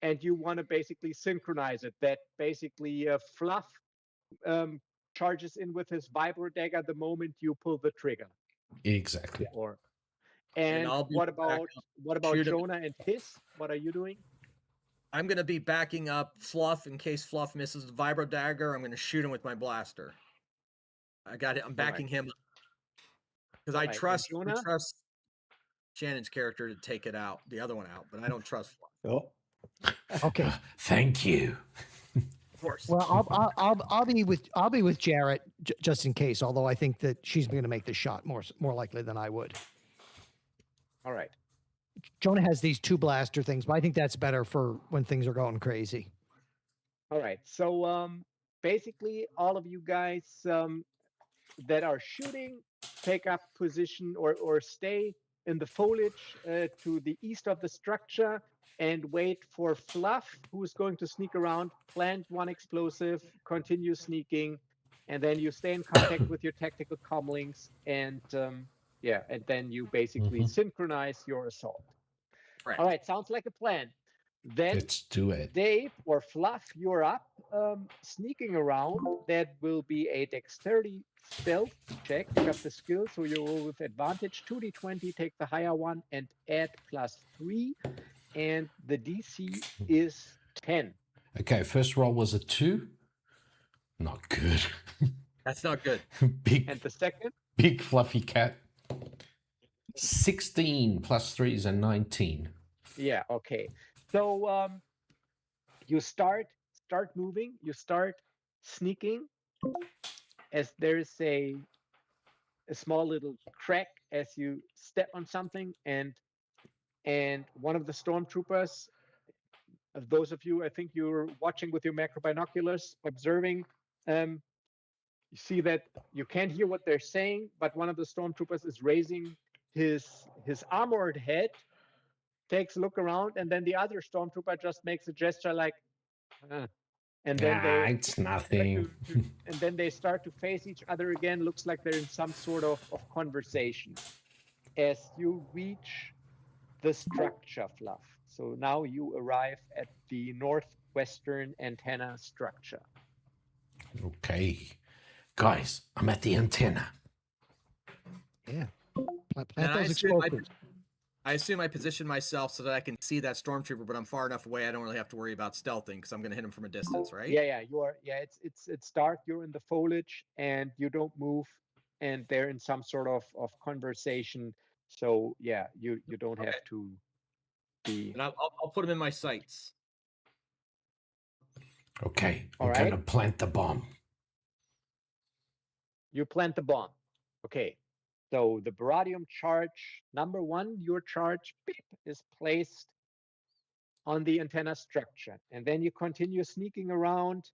and you want to basically synchronize it, that basically Fluff charges in with his vibro dagger the moment you pull the trigger. Exactly. Or And and I'll be what back about up. Shoot him. Jonah and his? What are you doing? I'm going to be backing up Fluff in case Fluff misses the vibro dagger. I'm going to shoot him with my blaster. I got it. I'm backing him up because I trust Shannon's character to take it out, the other one out, but I don't trust Fluff. Oh, Okay. Thank you. Of course. Well, I'll be with Jarrett just in case. Although I think that she's going to make the shot more likely than I would. All right. Jonah has these 2 blaster things, but I think that's better for when things are going crazy. All right. So basically, all of you guys that are shooting, take up position or stay in the foliage to the east of the structure and wait for Fluff, who is going to sneak around, plant 1 explosive, continue sneaking, and then you stay in contact with your tactical comlinks, and and then you basically synchronize your assault. Right. All right, sounds like a plan. Then Let's do it. Dave or Fluff, you're up, sneaking around. That will be a dexterity stealth check. You got the skill, so you roll with advantage. 2d20, take the higher one, and add +3. And the DC is 10. Okay, first roll was a 2. Not good. That's not good. Big, And the second? big fluffy cat. 16 plus 3 is a 19. Yeah, okay. So you start moving, you start sneaking as there's a small little crack as you step on something, and one of the stormtroopers, those of you, I think you're watching with your macro binoculars, observing, you see that you can't hear what they're saying, but one of the stormtroopers is raising his armored head, takes a look around, and then the other stormtrooper just makes a gesture like, and then it's nothing. And then they start to face each other again. Looks like they're in some sort of conversation. As you reach the structure, Fluff. So now you arrive at the northwestern antenna structure. Okay. Guys, I'm at the antenna. Yeah. Plant And those explosives. I assume I position myself so that I can see that stormtrooper, but I'm far enough away. I don't really have to worry about stealthing because I'm going to hit him from a distance, right? Yeah, you are. Yeah, it's dark. You're in the foliage and you don't move, and they're in some sort of conversation. So yeah, you don't have to be. And I'll put him in my sights. Okay, All I'm right. going to plant the bomb. You plant the bomb. Okay. So the baradium charge number 1, your charge beep, is placed on the antenna structure. And then you continue sneaking around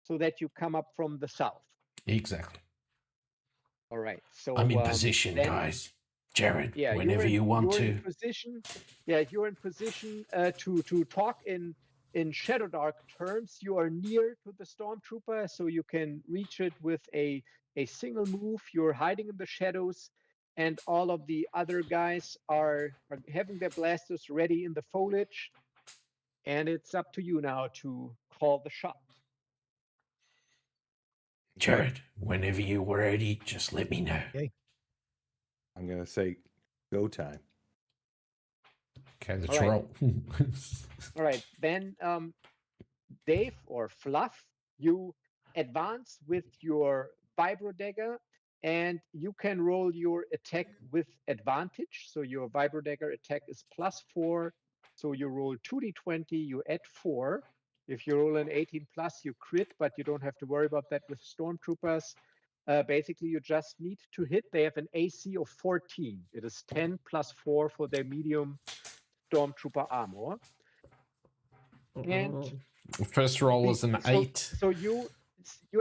so that you come up from the south. Exactly. All right. So I'm in position, guys. Jared, whenever you want to. You're in position to talk in Shadow Dark terms. You are near to the stormtrooper, so you can reach it with a single move. You're hiding in the shadows, and all of the other guys are having their blasters ready in the foliage. And it's up to you now to call the shot. Jared, whenever you're ready, just let me know. Okay. I'm going to say go time. Okay, let's All right. roll. All right, then Dave or Fluff, you advance with your vibro dagger, and you can roll your attack with advantage. So your vibro dagger attack is +4. So you roll 2d20, you add 4. If you roll an 18+, you crit, but you don't have to worry about that with stormtroopers. Basically, you just need to hit. They have an AC of 14. It is 10 + 4 for their medium stormtrooper armor. And First roll was an 8. So you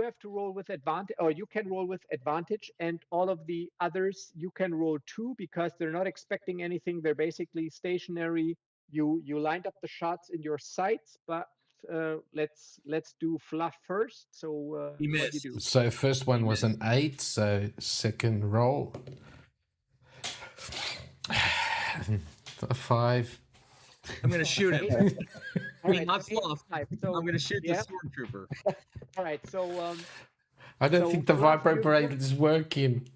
have to roll with advantage, or you can roll with advantage, and all of the others you can roll 2 because they're not expecting anything. They're basically stationary. You lined up the shots in your sights, but let's do Fluff first. So what do you do? So first one was an 8. So second roll, a 5. I'm going to shoot him. All right, Not Fluff. so, I'm going to shoot yeah. the stormtrooper. All right, so I don't So think the Fluff, vibrobraid is working.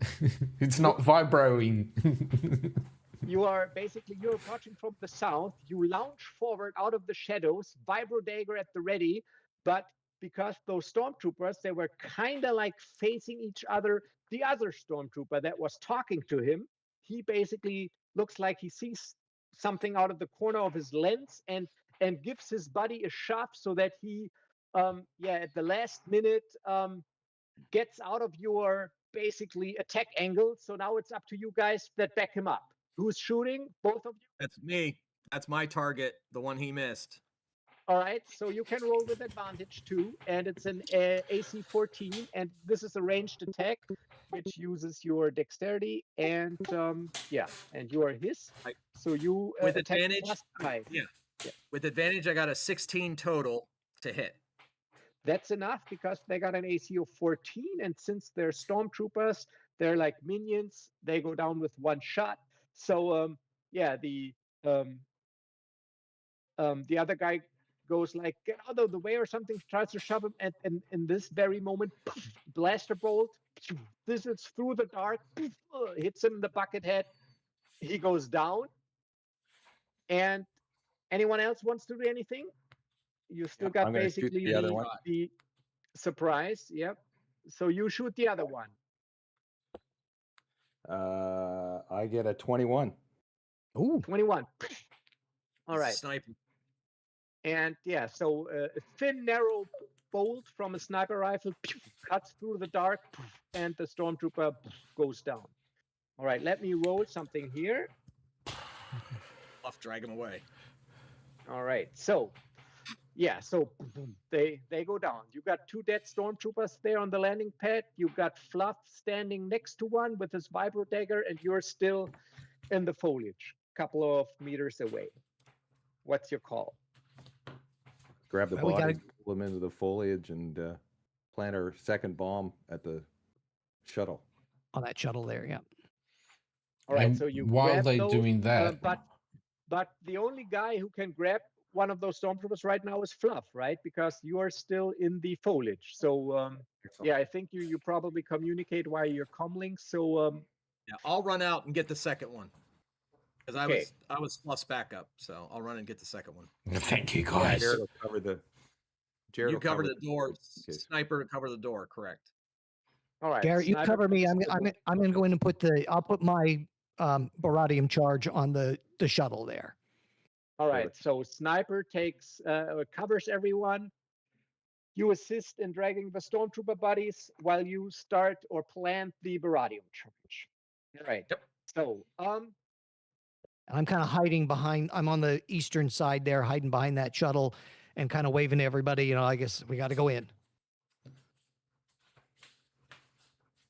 It's not vibroing. You are basically, you're approaching from the south. You launch forward out of the shadows, vibro dagger at the ready, but because those stormtroopers, they were kind of like facing each other. The other stormtrooper that was talking to him, he basically looks like he sees something out of the corner of his lens and gives his buddy a shove so that he, at the last minute, gets out of your basically attack angle. So now it's up to you guys that back him up. Who's shooting? Both of you? That's me. That's my target, the one he missed. All right, so you can roll with advantage too, and it's an AC 14, and this is a ranged attack, which uses your dexterity, and and you are his. So you with attack advantage. +5. Yeah. With advantage, I got a 16 total to hit. That's enough because they got an AC of 14, and since they're stormtroopers, they're like minions. They go down with one shot. So the other guy goes like, get out of the way or something, tries to shove him, and in this very moment, blaster bolt, this is through the dark, hits him in the bucket head. He goes down. And anyone else wants to do anything? You still got basically the other one. the surprise. Yep. So you shoot the other one. I get a 21. Ooh. 21. All right. Sniper. And so a thin, narrow bolt from a sniper rifle cuts through the dark, and the stormtrooper goes down. All right, let me roll something here. I'll drag him away. All right, so they go down. You got 2 dead stormtroopers there on the landing pad. You got Fluff standing next to one with his vibro dagger, and you're still in the foliage, a couple of meters away. What's your call? Grab the bodies, pull them into the foliage, and plant our second bomb at the shuttle. On that shuttle there, yeah. All right, And so you while grab they're those, doing that, but the only guy who can grab one of those stormtroopers right now is Fluff, right? Because you are still in the foliage. So I think you probably communicate via your comlink. So I'll run out and get the second one. Because I was plus backup, so I'll run and get the second one. thank you guys. Jared will cover the. You cover the door. Sniper to cover the door. Correct. All right, Garrett, you cover me. I'm going to go in and I'll put my baradium charge on the shuttle there. All right, so Sniper covers everyone. You assist in dragging the stormtrooper buddies while you start or plant the baradium charge. All right. Yep. So I'm kind of hiding behind. I'm on the eastern side there, hiding behind that shuttle, and kind of waving to everybody. I guess we got to go in.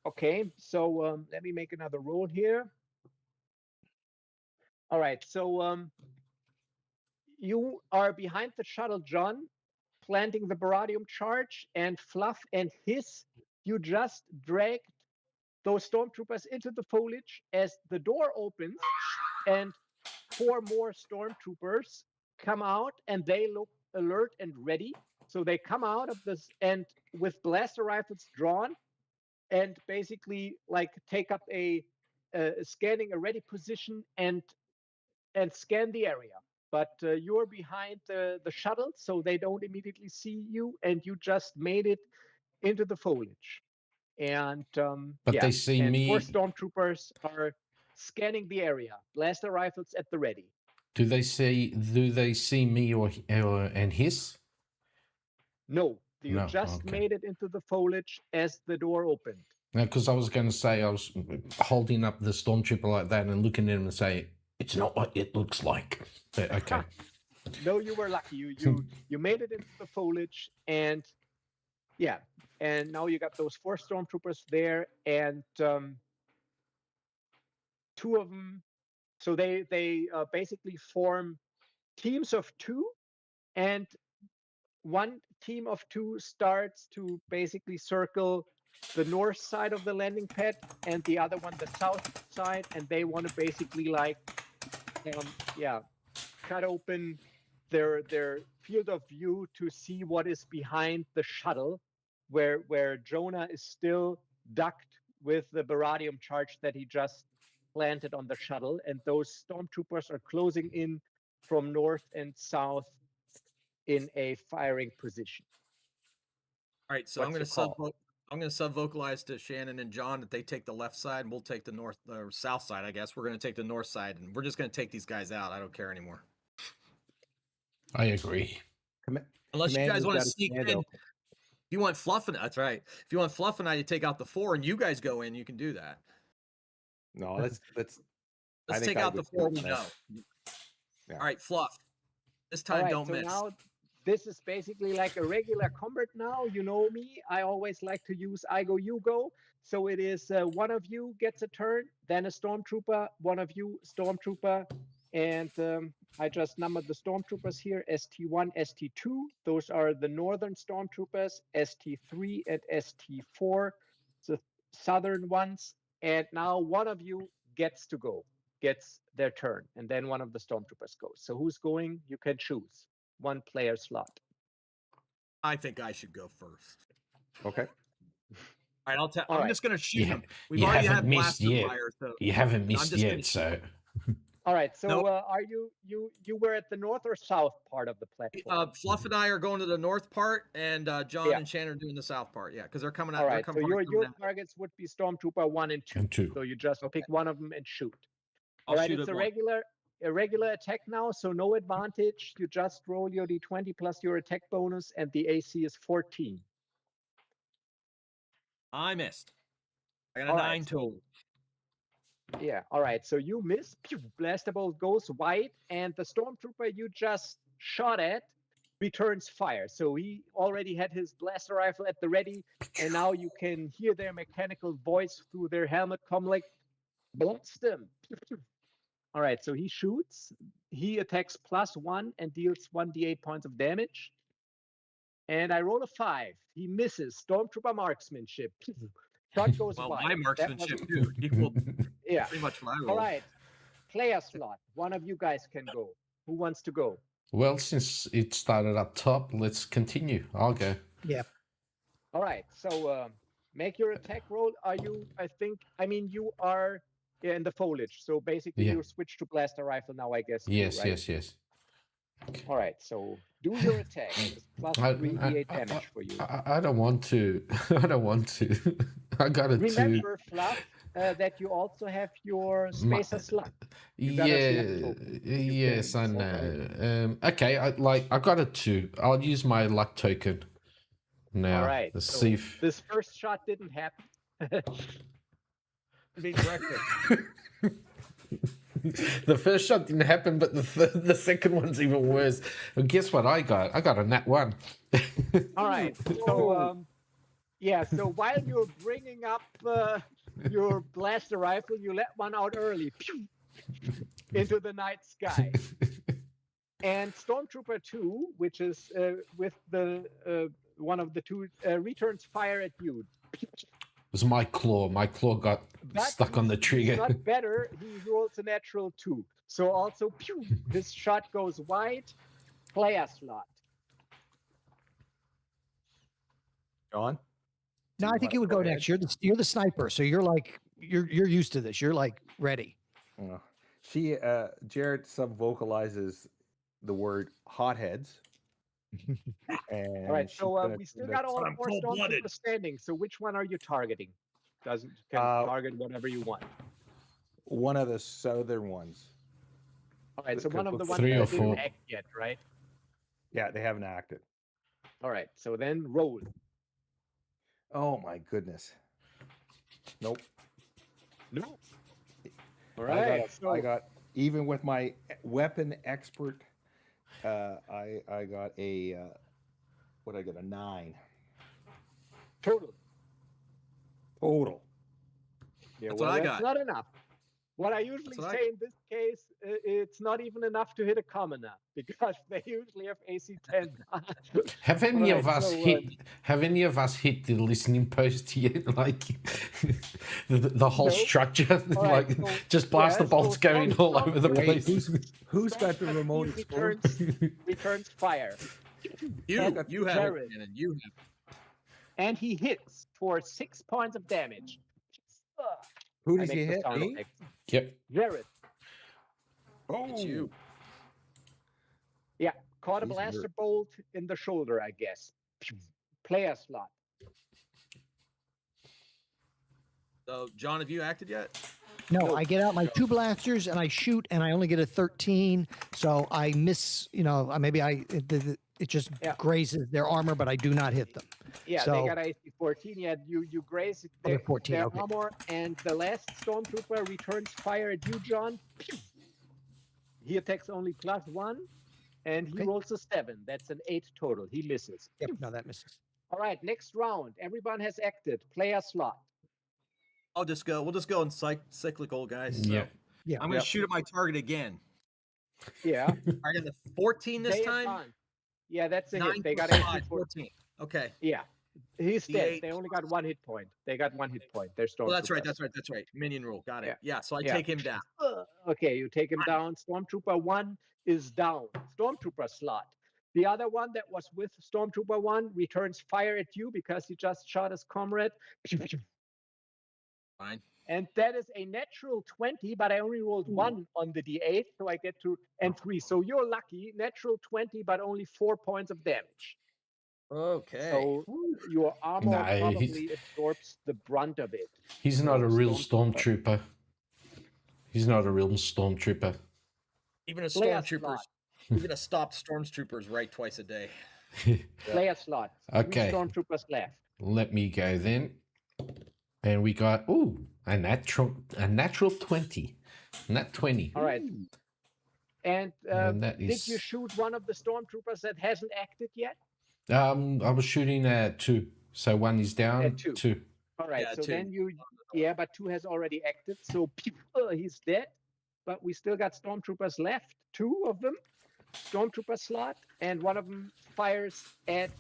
okay, so let me make another roll here. All right, so you are behind the shuttle, John, planting the baradium charge, and Fluff and you just dragged those stormtroopers into the foliage as the door opens, and 4 more stormtroopers come out, and they look alert and ready. So they come out of this, and with blaster rifles drawn, and basically like take up scanning a ready position and scan the area. But you're behind the shuttle, so they don't immediately see you, and you just made it into the foliage. And they see me. 4 stormtroopers are scanning the area, blaster rifles at the ready. Do they see me or and his? No, you just made it into the foliage as the door opened. No, because I was going to say, I was holding up the stormtrooper like that and looking at him and say, it's not what it looks like. But, okay. No, you were lucky. You made it into the foliage, and and now you got those 4 stormtroopers there, and 2 of them. So they basically form teams of 2, and one team of 2 starts to basically circle the north side of the landing pad, and the other one the south side, and they want to basically like cut open their field of view to see what is behind the shuttle, where Jonah is still ducked with the baradium charge that he just planted on the shuttle, and those stormtroopers are closing in from north and south in a firing position. All right, so What's your call? I'm going to sub-vocalize to Shannon and John that they take the left side, and we'll take the north or south side. I guess we're going to take the north side, and we're just going to take these guys out. I don't care anymore. I agree. Unless you guys want to sneak in. If you want Fluff and that's right. If you want Fluff and I to take out the 4 and you guys go in, you can do that. No, let's take out the 4 we know. Yeah. All right, Fluff. This time don't miss. Now, this is basically like a regular combat now. You know me. I always like to use I go, you go. So it is one of you gets a turn, then a stormtrooper, one of you stormtrooper, and I just numbered the stormtroopers here, ST1, ST2. Those are the northern stormtroopers, ST3 and ST4, the southern ones. And now one of you gets to go, gets their turn, and then one of the stormtroopers goes. So who's going? You can choose. One player slot. I think I should go first. Okay. All right, I'm just going to shoot him. We've you already haven't had missed blaster yet. fire. So You haven't missed yet, so. All right. So Nope. are you were at the north or south part of the platform? Fluff and I are going to the north part, and John and Shannon are doing the south part. Yeah, because they're coming out. All right. So your out. targets would be Stormtrooper 1 and 2. And 2. So you just pick one of them and shoot. I'll All right. shoot It's at a regular attack now, so no advantage. You just roll your d20 plus your attack bonus, and the AC is 14. I missed. I got a 9 total. Yeah. All right. So you miss. Pew, blaster bolt goes wide, and the stormtrooper you just shot at returns fire. So he already had his blaster rifle at the ready, and now you can hear their mechanical voice through their helmet come like, blast him. All right. So he shoots. He attacks +1 and deals 1d8 points of damage. And I roll a 5. He misses. Stormtrooper marksmanship. Shot goes wide. My marksmanship too equal. Yeah. Pretty much my roll. All right. Player slot. One of you guys can go. Who wants to go? Well, since it started up top, let's continue. I'll go. Yeah. All right. So make your attack roll. You are in the foliage. So basically you switch to blaster rifle now, I guess. Yes, right? yes. All right. So do your attack. It's +3d8 damage for you. I don't want to. I don't want to. I got a 2. Remember, Fluff, that you also have your spacer slot. Yes, I know. Okay, I got a 2. I'll use my luck token now. All right. Let's so see if this first shot didn't happen. Being corrected. the first shot didn't happen, but the second one's even worse. And guess what I got? I got a nat 1. All right. So so while you're bringing up your blaster rifle, you let one out early into the night sky. And Stormtrooper 2, which is with the one of the two, returns fire at you. It was my claw. My claw got stuck on the trigger. He's not better. He rolls a natural 2. So also, this shot goes wide. Player slot. John? No, I think you would go next. You're the sniper, so you're used to this. You're like ready. Jared sub-vocalizes the word hotheads. All right, so we still got all 4 stormtroopers standing. So which one are you targeting? Can target whatever you want. One of the southern ones. All right, so one of the ones 3 or that 4. didn't act yet, right? Yeah, they haven't acted. All right, so then roll. Oh my goodness. Nope. No. All right. I got even with my weapon expert. I got a what? I got a 9 total. Yeah, That's well, what I that's got. not enough. What I usually say in this case, it's not even enough to hit a commoner because they usually have AC 10. Have any of us hit the listening post yet? Like the whole structure, Right, like so, just blaster bolts going all over the place. Who's got the remote exposed? returns fire. You have Jared. it, and you have. And he hits for 6 points of damage. Who I does make he the hit? sound Me? effect. Yep. Jared. Oh, It's you. Yeah, caught a He's blaster hurt. bolt in the shoulder, I guess. Player slot. So, John, have you acted yet? No, No. I get out my 2 blasters and I shoot, and I only get a 13. So I miss, maybe it just Yeah. grazes their armor, but I do not hit them. Yeah, So they got AC 14. Yeah, you graze their, 14, their okay. armor, and the last stormtrooper returns fire at you, John. He attacks only +1, and he Okay. rolls a 7. That's an 8 total. He misses. Yep, no, that misses. All right, next round. Everyone has acted. Player slot. I'll just go. We'll just go in cyclical, guys. So Yeah. Yeah. I'm going to shoot at my target again. Yeah. I got the 14 this They time. advance. Yeah, that's a 9 hit. They plus got AC 5, 14. 14. Okay. Yeah. He's dead. D8. They only got 1 hit point. They got 1 hit point. They're stormtroopers. Oh, that's right. That's right. Minion rule. Got it. Yeah. Yeah. So I Yeah. take him down. Okay, you take him down. Stormtrooper 1 is down. Stormtrooper slot. The other one that was with Stormtrooper 1 returns fire at you because he just shot his comrade. Fine. And that is a natural 20, but I only rolled 1 on the D8, so I get to, and 3. So you're lucky. Natural 20, but only 4 points of damage. Okay. So your armor Nah, probably absorbs the brunt of it. He's not a real Stormtrooper. stormtrooper. He's not a real stormtrooper. Even a Player stormtroopers, slot. even a stopped stormtroopers right twice a day. Player slot. Okay. 3 stormtroopers left. Let me go then. And we got a natural 20. Nat 20. All right. And And that did is you shoot one of the stormtroopers that hasn't acted yet? I was shooting at 2. So 1 is down. At 2. 2. All right. Yeah, So 2. then but 2 has already acted. So he's dead. But we still got stormtroopers left. 2 of them. Stormtrooper slot. And one of them fires at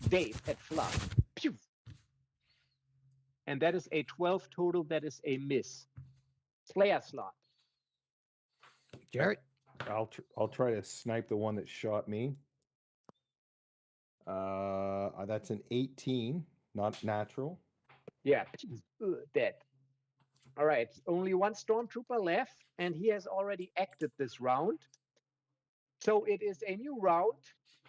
Dave, at Fluff. Pew! And that is a 12 total. That is a miss. Player slot. Jarrett? I'll try to snipe the one that shot me. That's an 18, not natural. Yeah, dead. All right, only 1 stormtrooper left, and he has already acted this round. So it is a new round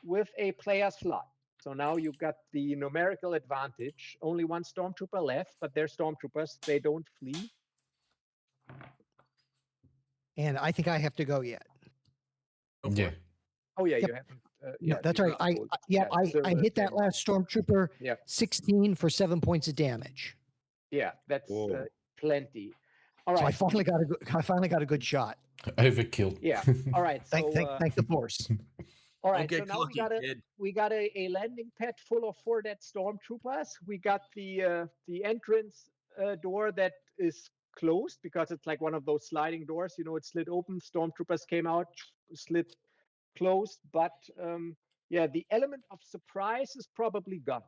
with a player slot. So now you've got the numerical advantage. Only 1 stormtrooper left, but they're stormtroopers. They don't flee. And I think I have to go yet. Go for Yeah. it. Oh yeah, Yep. you haven't. No, that's right. I hit that last stormtrooper. Yeah. 16 for 7 points of damage. Yeah, that's Whoa. plenty. All So right. I finally got a good shot. Overkill. Yeah. All right. So Thank the force. all Don't right. So get now cocky, kid. we got a landing pad full of 4 dead stormtroopers. We got the entrance door that is closed because it's like one of those sliding doors. It slid open. Stormtroopers came out, slid closed. But the element of surprise is probably gone.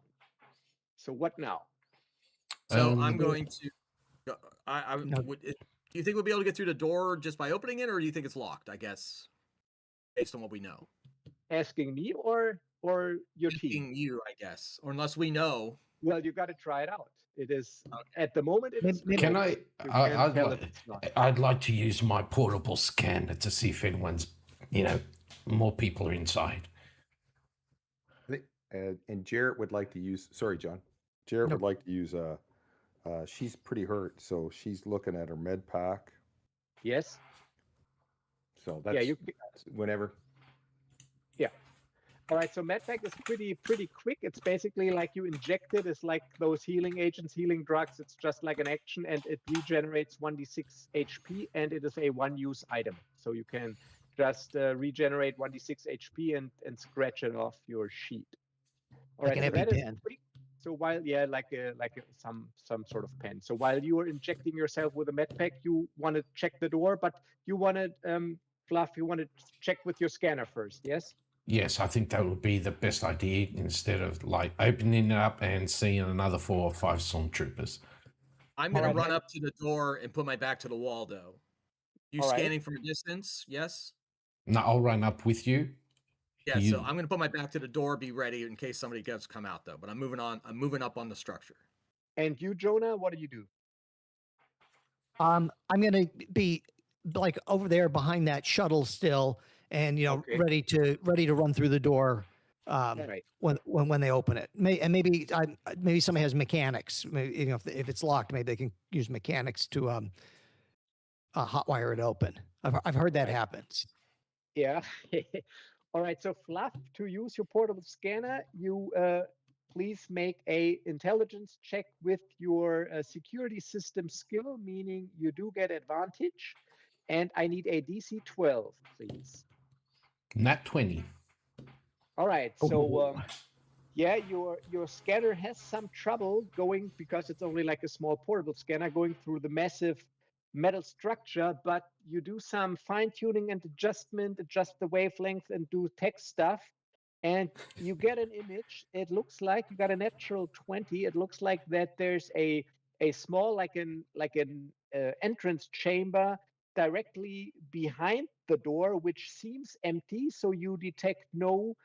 So what now? So I'm Um, going to. No. Do you think we'll be able to get through the door just by opening it, or do you think it's locked? I guess, based on what we know. Asking me or your team? Asking you, I guess, or unless we know. Well, you got to try it out. It is Okay. at the moment. It's Can closed. I? You I can't tell if it's not. I'd like to use my portable scanner to see if anyone's, more people are inside. I think, and Jarrett would like to use. Sorry, John. Jarrett No. would like to use. She's pretty hurt, so she's looking at her med pack. Yes. So that's Yeah. whenever. All right. So medpack is pretty quick. It's basically like you inject it. It's like those healing agents, healing drugs. It's just like an action, and it regenerates 1d6 HP, and it is a 1-use item. So you can just regenerate 1d6 HP and scratch it off your sheet. All Like an so that is EpiPen. quick. So while some sort of pen. So while you are injecting yourself with a medpack, you want to check the door, but you want to Fluff. You want to check with your scanner first. Yes. Yes, I think that would be the best idea instead of like opening it up and seeing another 4 or 5 stormtroopers. I'm going to Alright. run up to the door and put my back to the wall, though. You Alright. scanning from a distance? Yes. No, I'll run up with you. Yeah. You- So I'm going to put my back to the door, be ready in case somebody does come out, though. But I'm moving on. I'm moving up on the structure. And you, Jonah, what do you do? I'm going to be like over there behind that shuttle still, and Okay. ready to run through the door All right. when they open it. Maybe somebody has mechanics. Maybe, if it's locked, maybe they can use mechanics to hotwire it open. I've heard that Right. happens. Yeah. All right. So Fluff, to use your portable scanner, you please make a intelligence check with your security system skill, meaning you do get advantage. And I need a DC 12, please. Nat 20. All right. Oh. So yeah, your scanner has some trouble going because it's only like a small portable scanner going through the massive metal structure, but you do some fine tuning and adjustment, adjust the wavelength and do text stuff, and you get an image. It looks like you got a natural 20. It looks like that there's a small like an entrance chamber directly behind the door, which seems empty. So you detect no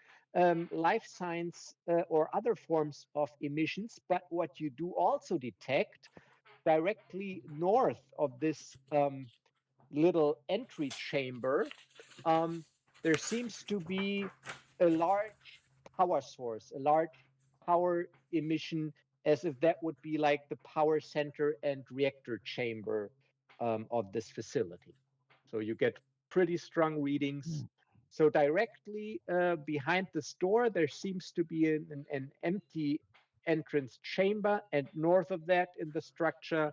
life signs or other forms of emissions. But what you do also detect directly north of this little entry chamber, there seems to be a large power source, a large power emission, as if that would be like the power center and reactor chamber of this facility. So you get pretty strong readings. So directly behind this door, there seems to be an empty entrance chamber, and north of that in the structure,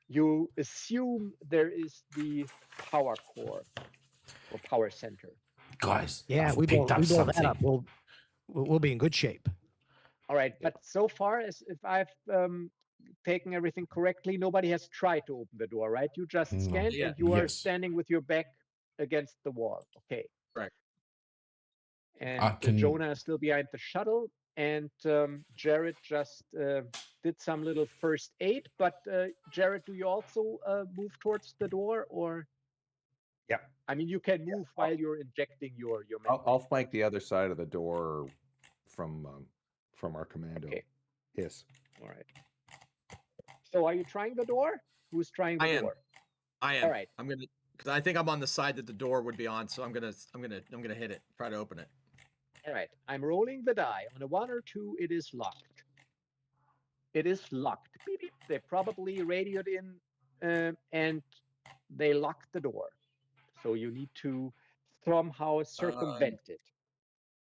you assume there is the power core or power center. Guys, Yeah, I've we picked blow up that something. up. We'll be in good shape. All right, but so far as if I've taken everything correctly, nobody has tried to open the door, right? You just No. scanned Yeah. and you are Yes. standing with your back against the wall. Okay. Correct. And Jonah is still behind the shuttle, and Jared just did some little first aid. But Jared, do you also move towards the door, or? Yeah. I mean, you can move while you're injecting your I'll flank the other side of the door from our commando. Okay. Yes. All right. So are you trying the door? Who's trying the door? I am. All right. I'm gonna, because I think I'm on the side that the door would be on, so I'm gonna hit it. Try to open it. All right. I'm rolling the die. On a 1 or 2, it is locked. It is locked. Beep, beep. They probably radioed in and they locked the door. So you need to somehow circumvent it,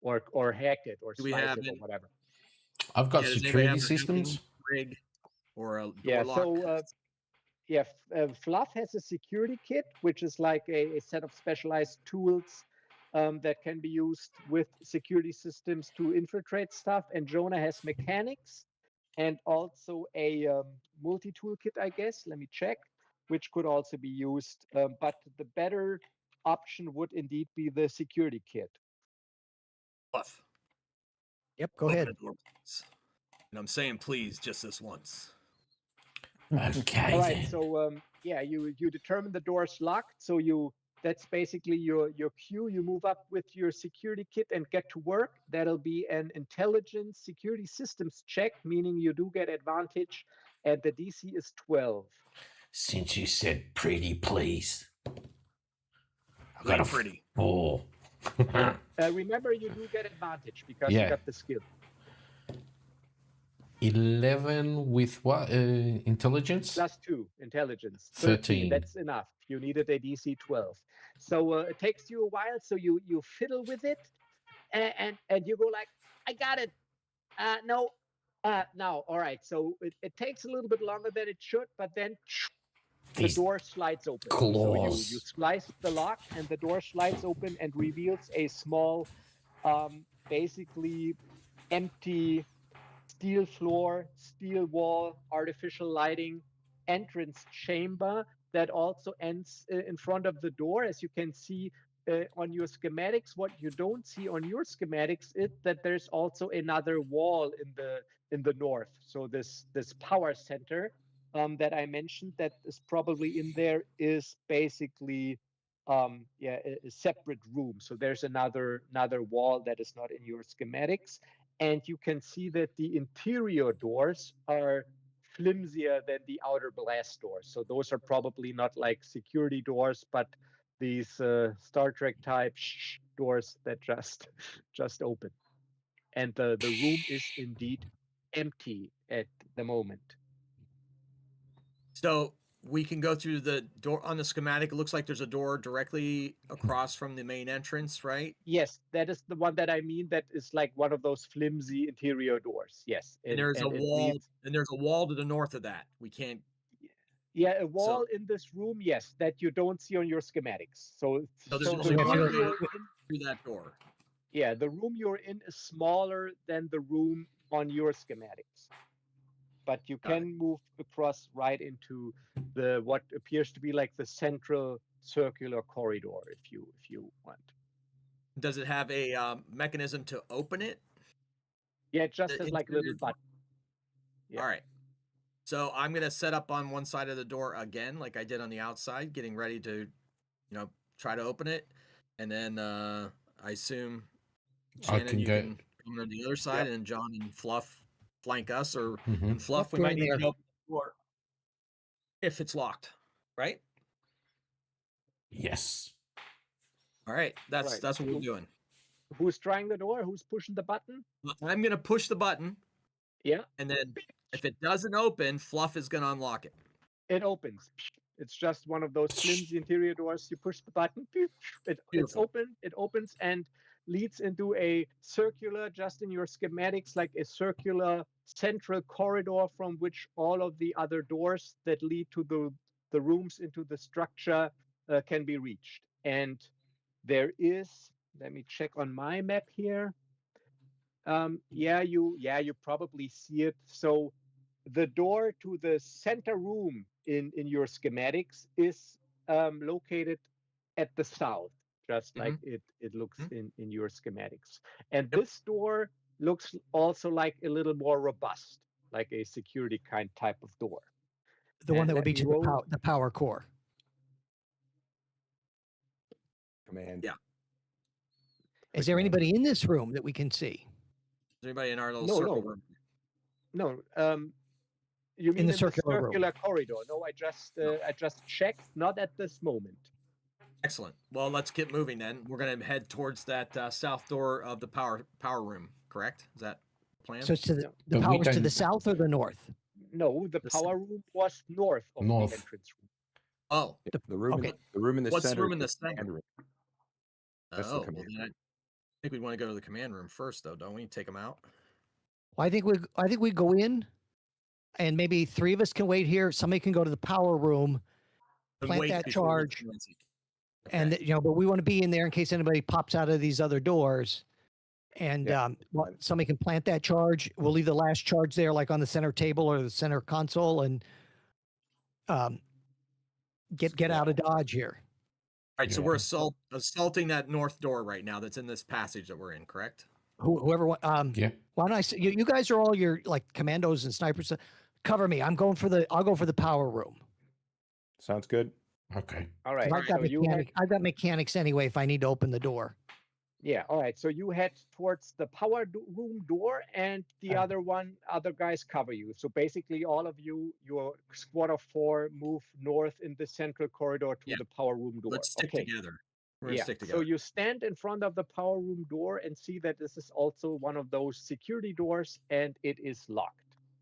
or hack it, or Do we slice have it, or any- whatever. I've got does anybody security have their systems. hacking rig or a door Yeah. lock? So yeah, Fluff has a security kit, which is like a set of specialized tools that can be used with security systems to infiltrate stuff. And Jonah has mechanics and also a multi-tool kit, I guess. Let me check, which could also be used. But the better option would indeed be the security kit. Bluff. Yep, go Open ahead. the door, please. And I'm saying please just this once. Okay. All right, then. so yeah, you determine the door's locked. So that's basically your cue. You move up with your security kit and get to work. That'll be an intelligence security systems check, meaning you do get advantage, and the DC is 12. Since you said pretty, please. I Play got a pretty. 4. Remember, you do get advantage because Yeah. you got the skill. 11 with what? Intelligence? +2 intelligence. 13. That's enough. You needed a DC 12. So it takes you a while. So you fiddle with it, and you go like, I got it. No. Now, all right. So it takes a little bit longer than it should, but then the These door slides open. claws. So you slice the lock, and the door slides open and reveals a small, basically empty steel floor, steel wall, artificial lighting entrance chamber that also ends in front of the door. As you can see on your schematics, what you don't see on your schematics is that there's also another wall in the north. So this power center that I mentioned that is probably in there is basically a separate room. So there's another wall that is not in your schematics. And you can see that the interior doors are flimsier than the outer blast doors. So those are probably not like security doors, but these Star Trek type doors that just open. And the room is indeed empty at the moment. So we can go through the door on the schematic. It looks like there's a door directly across from the main entrance, right? Yes, that is the one that I mean. That is like one of those flimsy interior doors. Yes, And there's a it wall, leads. and there's a wall to the north of that. We can't. Yeah, a wall in this room. Yes, that you don't see on your schematics. So there's the only room one you're way in, through that door. yeah, the room you're in is smaller than the room on your schematics, but you can move across right into the what appears to be like the central circular corridor if you want. Does it have a mechanism to open it? Yeah, it just has like a little button. Yeah. All right. So I'm going to set up on one side of the door again, like I did on the outside, getting ready to, try to open it. And then I assume Shannon, can come on the other side, and John and Fluff flank us, or and Fluff, we might need to open the door if it's locked, right? Yes. All right. That's what we're doing. Who's trying the door? Who's pushing the button? I'm going to push the button. Yeah. And then if it doesn't open, Fluff is going to unlock it. It opens. It's just one of those flimsy interior doors. You push the button, it's open. It opens and leads into a circular, just in your schematics, like a circular central corridor from which all of the other doors that lead to the rooms into the structure can be reached. And there is, let me check on my map here. You probably see it. So the door to the center room in your schematics is located at the south, just like it looks in your schematics. And this door looks also like a little more robust, like a security kind type of door. The one that would be to the power core. Command. Yeah. Is there anybody in this room that we can see? Is anybody in our little circle room? No. You mean in the circular corridor? No, I just checked. Not at this moment. Excellent. Well, let's get moving then. We're going to head towards that south door of the power room. Correct? Is that the plan? So it's to the power's to the south or the north? No, the power room was north of the entrance room. Oh, the room. Okay. The room in the What's center. The room in the center? That's the command room. I think we want to go to the command room first, though, don't we? Take them out. Well, I think we go in. And maybe 3 of us can wait here. Somebody can go to the power room, plant that charge, and but we want to be in there in case anybody pops out of these other doors. And somebody can plant that charge. We'll leave the last charge there, like on the center table or the center console, and get out of Dodge here. All right, so we're assaulting that north door right now. That's in this passage that we're in, correct? Whoever. Why don't I? You guys are all your like commandos and snipers. Cover me. I'll go for the power room. Sounds good. Okay. All right. I've got mechanics anyway if I need to open the door. Yeah. All right. So you head towards the power room door, and the other guys cover you. So basically, all of you, your squad of 4, move north in the central corridor to the power room door. Let's stick together. We're gonna stick together. So you stand in front of the power room door and see that this is also one of those security doors, and it is locked.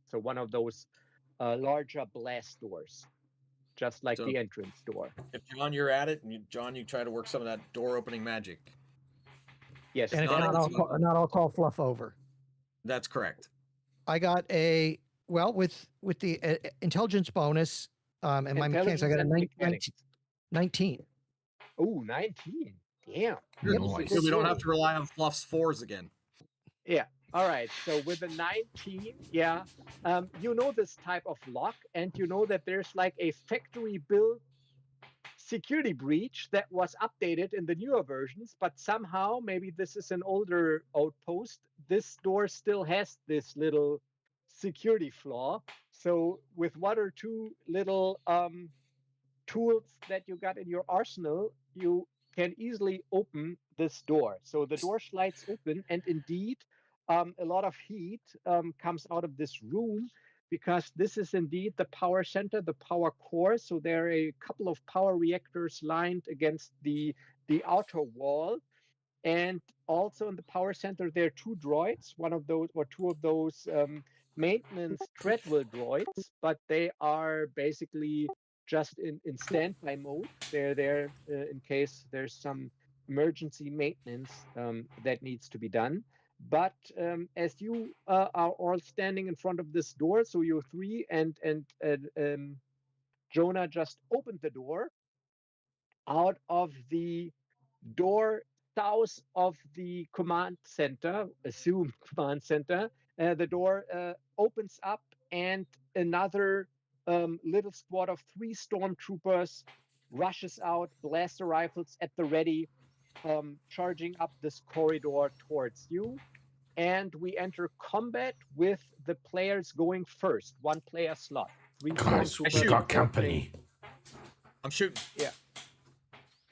So one of those larger blast doors, just like the entrance door. If John, you're at it, and you try to work some of that door opening magic. Yes. And not I'll call Fluff over. That's correct. I got with the intelligence bonus and my mechanics, I got a 19. Oh, 19. Damn. Nice. So we don't have to rely on Fluff's 4s again. Yeah. All right. So with a 19, you know this type of lock, and you know that there's like a factory built security breach that was updated in the newer versions, but somehow, maybe this is an older outpost, this door still has this little security flaw. So with 1 or 2 little tools that you got in your arsenal, you can easily open this door. So the door slides open, and indeed, a lot of heat comes out of this room. because this is indeed the power center, the power core. So there are a couple of power reactors lined against the outer wall. And also in the power center, there are two droids, one of those or two of those maintenance treadwheel droids, but they are basically just in standby mode. They're there in case there's some emergency maintenance that needs to be done. But as you are all standing in front of this door, so you're three, and Jonah just opened the door. Out of the door south of the command center, assumed command center, the door opens up, and another little squad of 3 stormtroopers rushes out, blaster rifles at the ready, charging up this corridor towards you. And we enter combat with the players going first, 1 player slot. 3 Guys, we stormtroopers. got company. I'm shooting.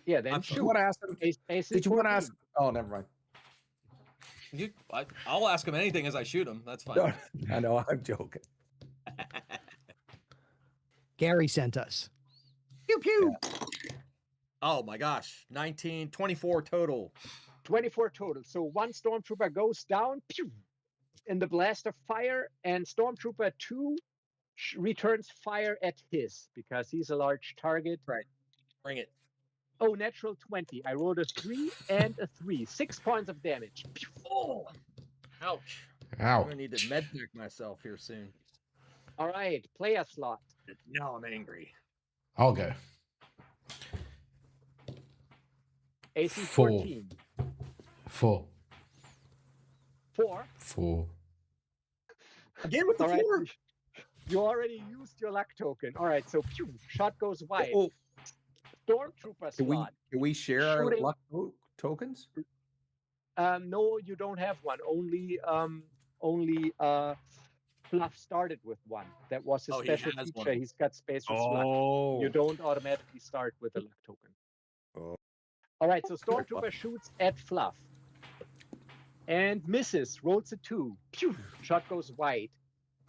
Yeah, then I'm shoot. Did you want to ask him? AC Did you want to 14. ask? Oh, never mind. I'll ask him anything as I shoot him. That's fine. No, I know, I'm joking. Gary sent us. Pew pew. Oh my gosh, 24 total. 24 total. So 1 stormtrooper goes down, pew, in the blast of fire, and stormtrooper 2 returns fire at his because he's a large target. Right. Bring it. Oh, natural 20. I rolled a 3 and a 3. 6 points of damage. Pew. Oh, ouch. I'm Ow. gonna need to med pack myself here soon. All right, player slot. Now I'm angry. I'll go. AC 4. 14. 4. 4. 4. Again with the All right. 4. You already used your luck token. All right, so pew, shot goes wide. Oh, Stormtrooper slot. can we share our Shooting. luck tokens? No, you don't have one. Only Fluff started with 1. That was his Oh, he special has feature. one. He's got space for luck. Oh, You don't automatically start with a luck token. Oh. All right, so Stormtrooper shoots at Fluff and misses. Rolls a 2. Pew! Shot goes wide.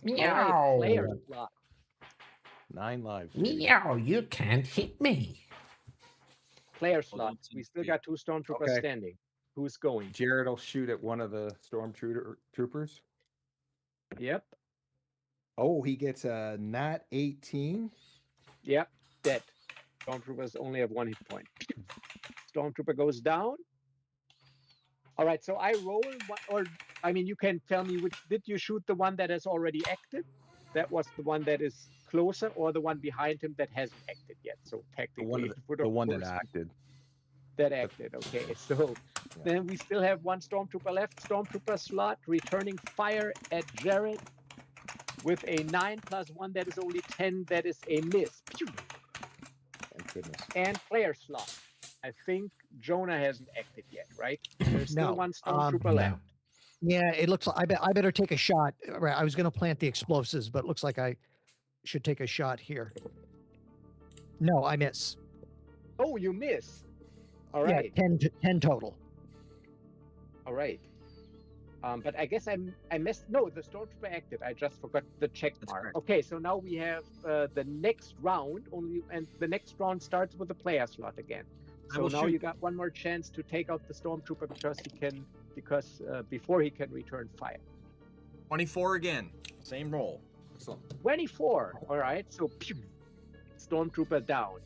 All right, player slot. 9 lives. Meow, you can't hit me. Player Hold on, slot. We still got 2 Stormtroopers Okay. standing. Who's going? Jared will shoot at one of the stormtroopers. Yep. Oh, he gets a nat 18. Yep. Dead. Stormtroopers only have 1 hit point. Pew! Stormtrooper goes down. All right, so I roll one, or I mean, you can tell me which. Did you shoot the one that has already acted? That was the one that is closer, or the one behind him that hasn't acted yet. So technically, it would, The of one that course, acted. that acted. Okay, so then we still have 1 Stormtrooper left. Stormtrooper slot returning fire at Jared with a 9 + 1. That is only 10. That is a miss. Pew! Thank goodness. And player slot. I think Jonah hasn't acted yet, right? There's still No, 1 Stormtrooper no. left. Yeah, it looks like I better take a shot. Right, I was going to plant the explosives, but it looks like I should take a shot here. No, I miss. Oh, you miss. All Yeah, right. 10 total. All right. But I guess I missed. No, the Stormtrooper acted. I just forgot the check That's mark. correct. Okay, so now we have the next round only, and the next round starts with the player slot again. I So will now shoot. you got 1 more chance to take out the Stormtrooper before he can return fire. 24 again. Same roll. Excellent. 24. All right. So pew, Stormtrooper down.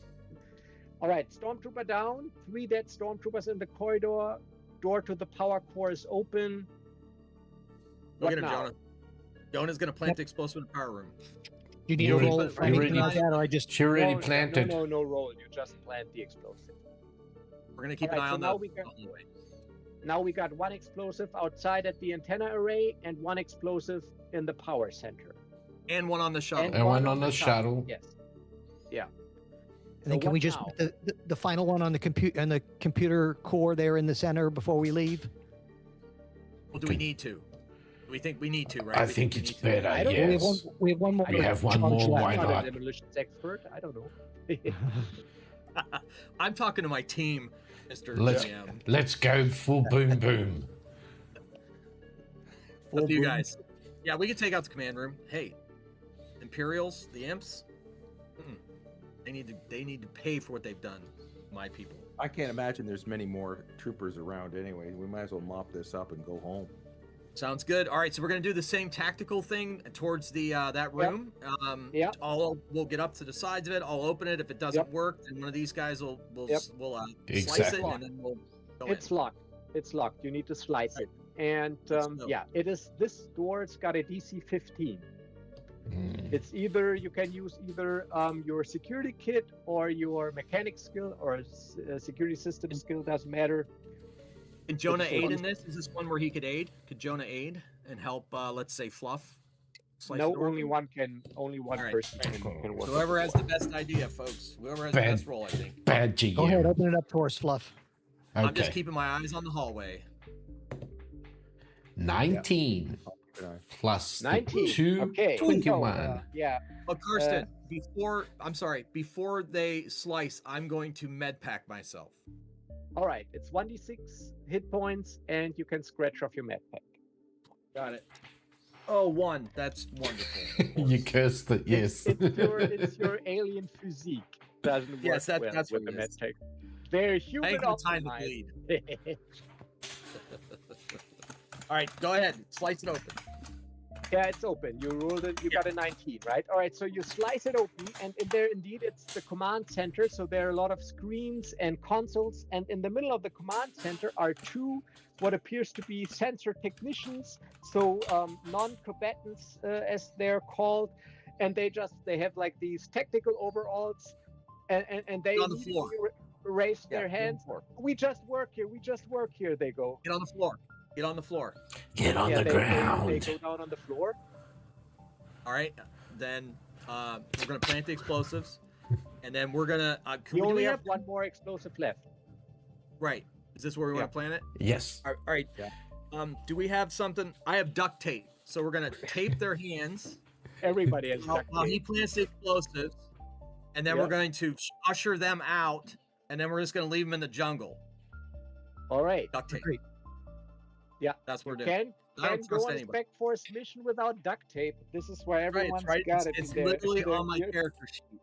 All right. Stormtrooper down. 3 dead Stormtroopers in the corridor. Door to the power core is open. Go What get him, now? Jonah. Jonah's gonna plant the explosive in the power room. You need You a already- roll you for anything already- like that, or I just She already No, planted. No roll. You just plant the explosive. We're gonna keep All an right, eye so on now the we got- hallway. Now we got 1 explosive outside at the antenna array and 1 explosive in the power center. And one on the shuttle. And one on the shuttle. Yes. and then So can we what just now? put the final one on the computer core there in the center before we leave? Well, do we need to? Do we think we need to, right? I We think we it's need to. better, I don't- yes. We have one more. We have one charge more, left. why I'm not not? a demolitions expert. I don't know. I'm talking to my team, Mr. Let's GM. let's go full boom boom. Up to you guys. Yeah, we can take out the command room. Hey, Imperials, the imps. They need to pay for what they've done. My people. I can't imagine there's many more troopers around anyway. We might as well mop this up and go home. Sounds good. All right, so we're gonna do the same tactical thing towards the that room. Yep. We'll get up to the sides of it. I'll open it. If it doesn't work, then one of these guys will slice it, Exactly. and then we'll go It's locked. It's locked. You need to slice it. And yeah, it is. This door's got a DC 15. It's either you can use either your security kit or your mechanic skill or security system skill, doesn't matter. Can Jonah aid in this? Is this one where he could aid? Could Jonah aid and help? Let's say Fluff. No, only one person can work. So whoever has the best idea, folks. Whoever has the best roll, I think. Bad GM. Go ahead, open it up for us, Fluff. Okay. I'm just keeping my eyes on the hallway. 19 plus 19. 2, Okay. 21. Yeah. But Carsten, before they slice, I'm going to med pack myself. All right. It's 1d6 hit points, and you can scratch off your med pack. Got it. Oh, 1. That's wonderful. You cursed it, yes. It's your alien physique. Doesn't work Yes, that's with what the it med is. pack. Very I human. ain't got time to bleed. All right, go ahead. Slice it open. Yeah, it's open. You rolled it. You got a 19, right? All right. So you slice it open, and in there, indeed, it's the command center. So there are a lot of screens and consoles, and in the middle of the command center are two what appears to be sensor technicians. So non-combatants, as they're called, and they have like these technical overalls, and they on the floor. raise their hands. We just work here. We just work here. They go. Get on the floor. Get on the floor. Get on the ground. They go down on the floor. All right. Then we're gonna plant the explosives, and then we're gonna. We only have one more explosive left. Right. Is this where we want to plant it? Yes. All right. Yeah. Do we have something? I have duct tape, so we're gonna tape their hands. Everybody has duct tape. While he plants the explosives, and then we're going to usher them out, and then we're just gonna leave them in the jungle. All right. Duct tape. Great. Yeah, that's what we're doing. Can't go on Spec Force mission without duct tape. This is why everyone's got it. It's literally on my character sheet.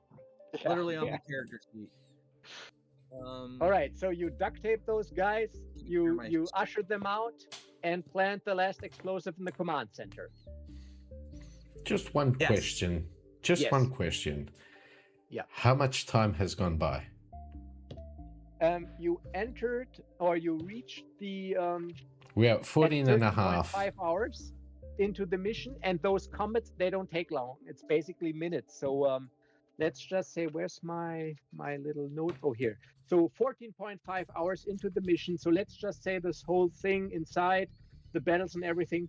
Literally on my character sheet. All right, so you duct tape those guys, you usher them out, and plant the last explosive in the command center. Just one question. One question. Yeah. How much time has gone by? You entered or you reached the We are 14 and a half. 5 hours into the mission, and those combats, they don't take long. It's basically minutes. So let's just say, where's my little note? Oh, here. So 14.5 hours into the mission. So let's just say this whole thing inside, the battles and everything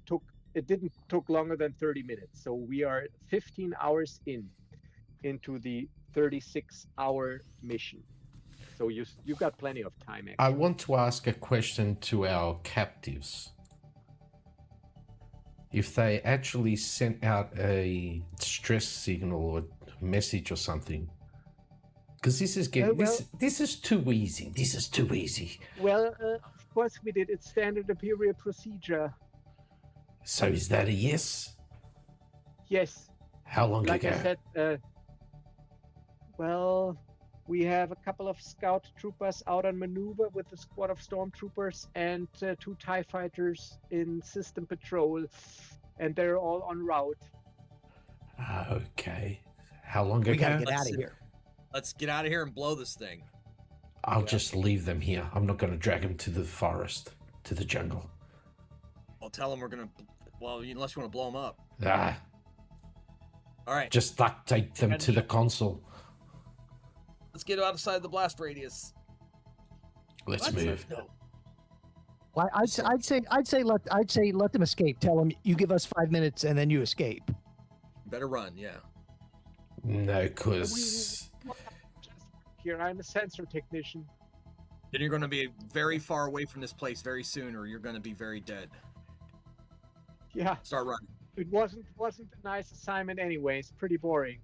didn't took longer than 30 minutes. So we are 15 hours into the 36-hour mission. So you've got plenty of time. Actually. I want to ask a question to our captives. If they actually sent out a distress signal or message or something, because this is getting this is too easy. This is too easy. Well, of course we did. It's standard Imperial procedure. So is that a yes? Yes. How long like ago? I said, well, we have a couple of scout troopers out on maneuver with a squad of stormtroopers and 2 TIE fighters in system patrol, and they're all en route. Okay. How long ago? We gotta get out of here. Let's get out of here and blow this thing. I'll just leave them here. I'm not going to drag them to the forest, to the jungle. I'll tell them we're gonna. Well, unless you want to blow them up. Ah. All right. Just duct tape them to the console. Let's get outside the blast radius. Let's move. No. Well, I'd say let them escape. Tell them you give us 5 minutes and then you escape. Better run, yeah. No, cause Here, I'm a sensor technician. Then you're going to be very far away from this place very soon, or you're going to be very dead. Yeah. Start running. It wasn't a nice assignment, anyways. Pretty boring.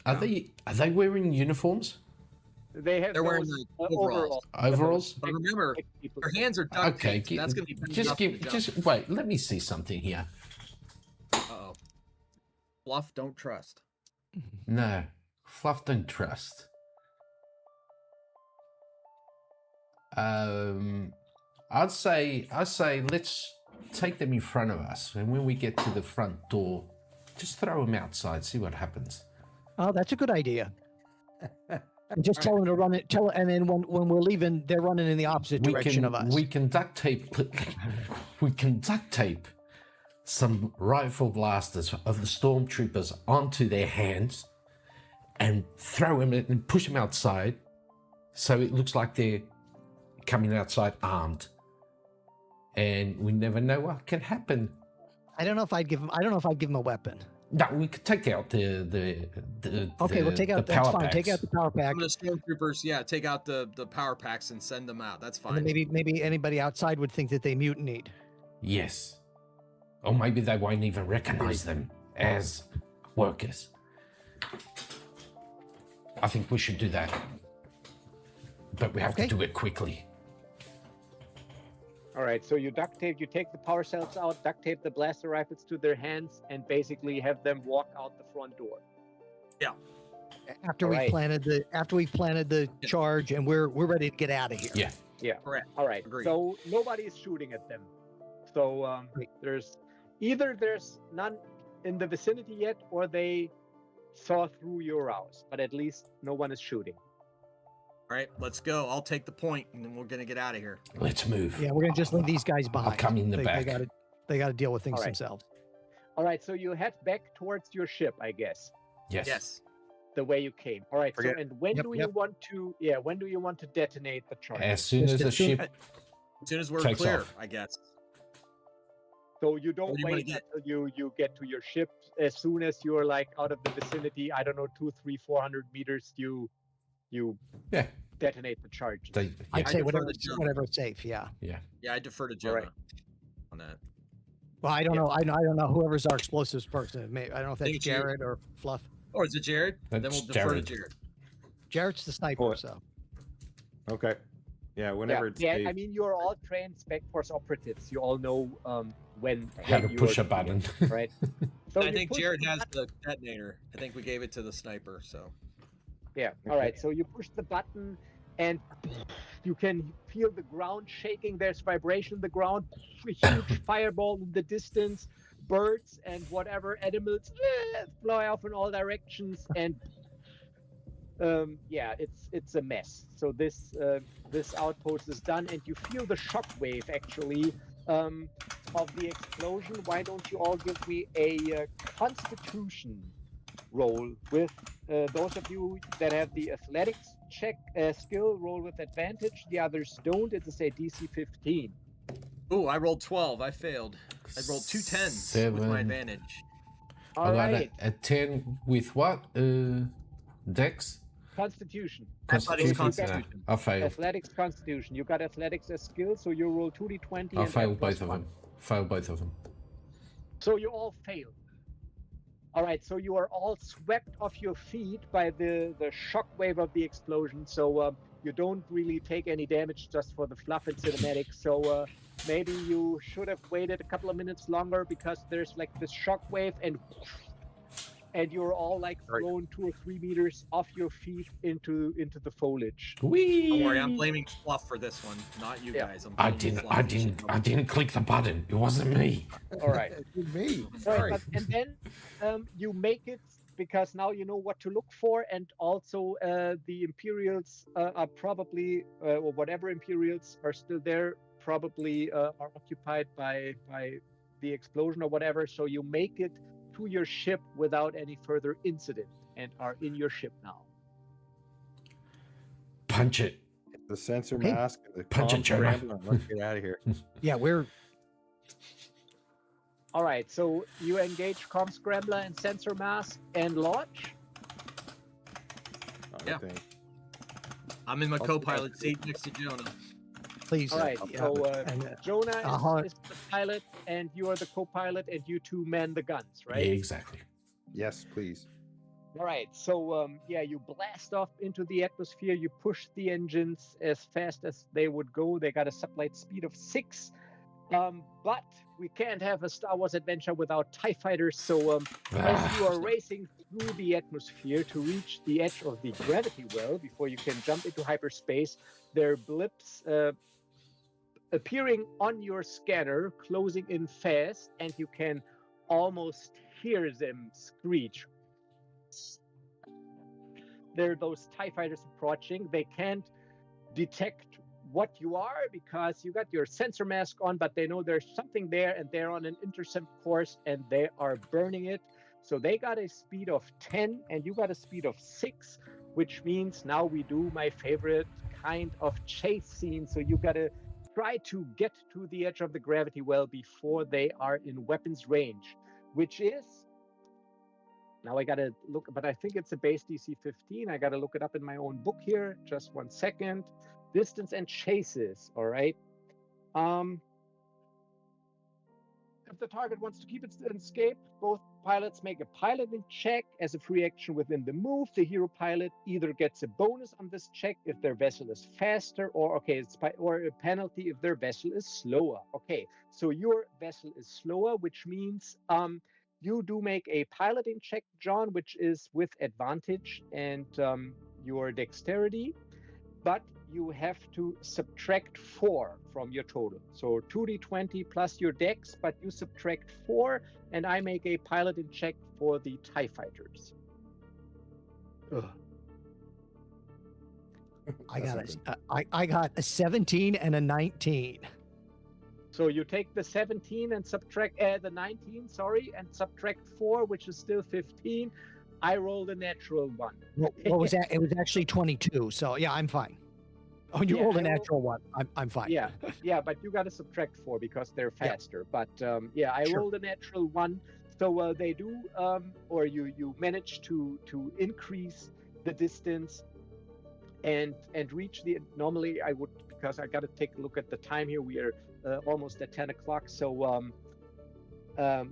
are they wearing uniforms? They're wearing the overalls. Overalls? But remember, their hands are duct Okay, taped. That's going to be just wait. Let me see something here. Uh-oh. Fluff, don't trust. No, Fluff don't trust. I'd say let's take them in front of us, and when we get to the front door, just throw them outside, see what happens. Oh, that's a good idea. And just tell them to run it. And then when we're leaving, they're running in the opposite direction of us. We can duct tape. We can duct tape some rifle blasters of the stormtroopers onto their hands, and throw them and push them outside, so it looks like they're coming outside armed. And we never know what can happen. I don't know if I'd give him a weapon. No, we could take out the Okay, we'll take out. the That's power fine. packs. Take out the power pack. Some of the stormtroopers, yeah, take out the power packs and send them out. That's And fine. then maybe anybody outside would think that they mutinied. Yes. Or maybe they won't even recognize them as workers. I think we should do that. But we have to do it quickly. All right, so you duct tape, you take the power cells out, duct tape the blaster rifles to their hands, and basically have them walk out the front door. After we've planted the charge, and we're ready to get out of here. Yeah. Yeah. Correct. All right. Agreed. So nobody is shooting at them. So there's none in the vicinity yet, or they saw through your house. But at least no one is shooting. All right, let's go. I'll take the point, and then we're gonna get out of here. Let's move. Yeah, we're gonna just leave these guys behind. I'll come in the back. They got to deal with things All right. themselves. All right. So you head back towards your ship, I guess, Yes. Yes. the way you came. All right. Forget- So and when Yep, do yep. you want to? Yeah. When do you want to detonate the charge? As soon as the ship As soon as we're Takes clear, off. I guess. So you don't Where do you wanna wait get? until you get to your ship. As soon as you're like out of the vicinity, I don't know, 200, 300, 400 meters, you Yeah. detonate the charge. They, I'd yeah. say defer to whatever's Jonah. safe. Yeah. Yeah, I defer to Jonah right. on that. Well, I don't know. I don't know whoever's our explosives person. I don't know if that's Think you- Jared or Fluff. Or is it Jared? Then That's we'll defer Jared. to Jared. Jared's the sniper, Oh, so Okay. Yeah, whenever it's Yeah, safe. I mean, you're all trained Spec Force operatives. You all know when How to you push are a button. doing it, right? So I you think push Jared the has button- the detonator. I think we gave it to the sniper, so. Yeah. All right. So you push the button, and you can feel the ground shaking. There's vibration in the ground. A huge fireball in the distance. Birds and whatever animals fly off in all directions, and yeah, it's a mess. So this outpost is done, and you feel the shockwave actually of the explosion. Why don't you all give me a Constitution roll with those of you that have the athletics check skill roll with advantage. The others don't. It's a DC 15. Ooh, I rolled 12. I failed. I rolled 2 10s with my 7. advantage. All I got right. a 10 with what? Dex? Constitution. Athletics, Constitution. Constitution. I failed. Athletics, Constitution. You got athletics as skill, so you roll 2d20. I and failed add plus both of 1. them. Failed both of them. So you all failed. All right, so you are all swept off your feet by the shockwave of the explosion. So you don't really take any damage just for the fluff and cinematic. So maybe you should have waited a couple of minutes longer because there's like this shockwave and you're all like thrown 2 or 3 meters off your feet into the foliage. Whee! Don't worry, I'm blaming Fluff for this one, not you Yeah. guys. I'm I blaming didn't Fluff. I didn't click the button. It wasn't me. All right. me. Right, and then you make it because now you know what to look for, and also the Imperials are probably, or whatever Imperials are still there, probably are occupied by the explosion or whatever. So you make it to your ship without any further incident, and are in your ship now. Punch it. The sensor Okay. mask, the Punch it, comms Jonah. scrambling, let's get out of here. Yeah, we're All right, so you engage comm scrambler and sensor mask and launch. I Yeah. think. I'm in my Also, co-pilot seat next to Jonah. please. All right, so and, Jonah Uh-huh. is the pilot, and you are the co-pilot, and you two man the guns, right? Yeah, exactly. Yes, please. All right, so yeah, you blast off into the atmosphere. You push the engines as fast as they would go. They got a sublight speed of 6. But we can't have a Star Wars adventure without TIE fighters. So as you are racing through the atmosphere to reach the edge of the gravity well before you can jump into hyperspace, there are blips appearing on your scanner, closing in fast, and you can almost hear them screech. There are those TIE fighters approaching. They can't detect what you are because you got your sensor mask on, but they know there's something there, and they're on an intercept course and they are burning it. So they got a speed of 10 and you got a speed of 6, which means now we do my favorite kind of chase scene. So you got to try to get to the edge of the gravity well before they are in weapons range, which is, now I got to look, but I think it's a base DC 15. I got to look it up in my own book here. Just 1 second. Distance and chases, all right? If the target wants to keep its escape, both pilots make a piloting check as a free action within the move. The hero pilot either gets a bonus on this check if their vessel is faster, or or a penalty if their vessel is slower. Okay, so your vessel is slower, which means you do make a piloting check, John, which is with advantage and your dexterity, but you have to subtract 4 from your total. So 2d20 plus your dex, but you subtract 4, and I make a piloting check for the TIE fighters. Ugh. I got a 17 and a 19. So you take the 17 and subtract the 19, sorry, and subtract 4, which is still 15. I rolled a natural 1. What was that? It was actually 22. So yeah, I'm fine. Oh, you rolled a natural 1. I'm fine. Yeah, yeah, but you got to subtract 4 because they're faster. Yeah. But yeah, I rolled a natural 1. So they do, or you manage to increase the distance and reach the. Normally, I would, because I got to take a look at the time here. We are almost at 10 o'clock. So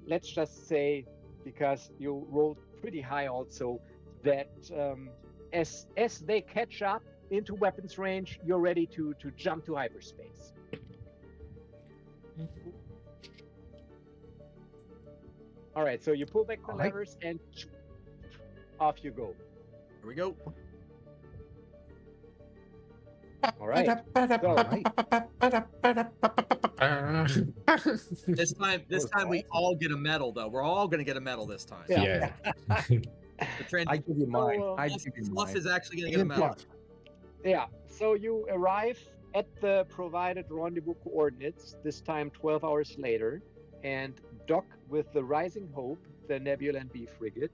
let's just say, because you rolled pretty high also, that as they catch up into weapons range, you're ready to jump to hyperspace. All right, so you pull back the levers and off you go. Here we go. All right. This time we all get a medal, though. We're all going to get a medal this time. Yeah. I give you mine. Fluff is actually going to get a medal. Yeah, so you arrive at the provided rendezvous coordinates, this time 12 hours later, and dock with the Rising Hope, the Nebula and B frigate,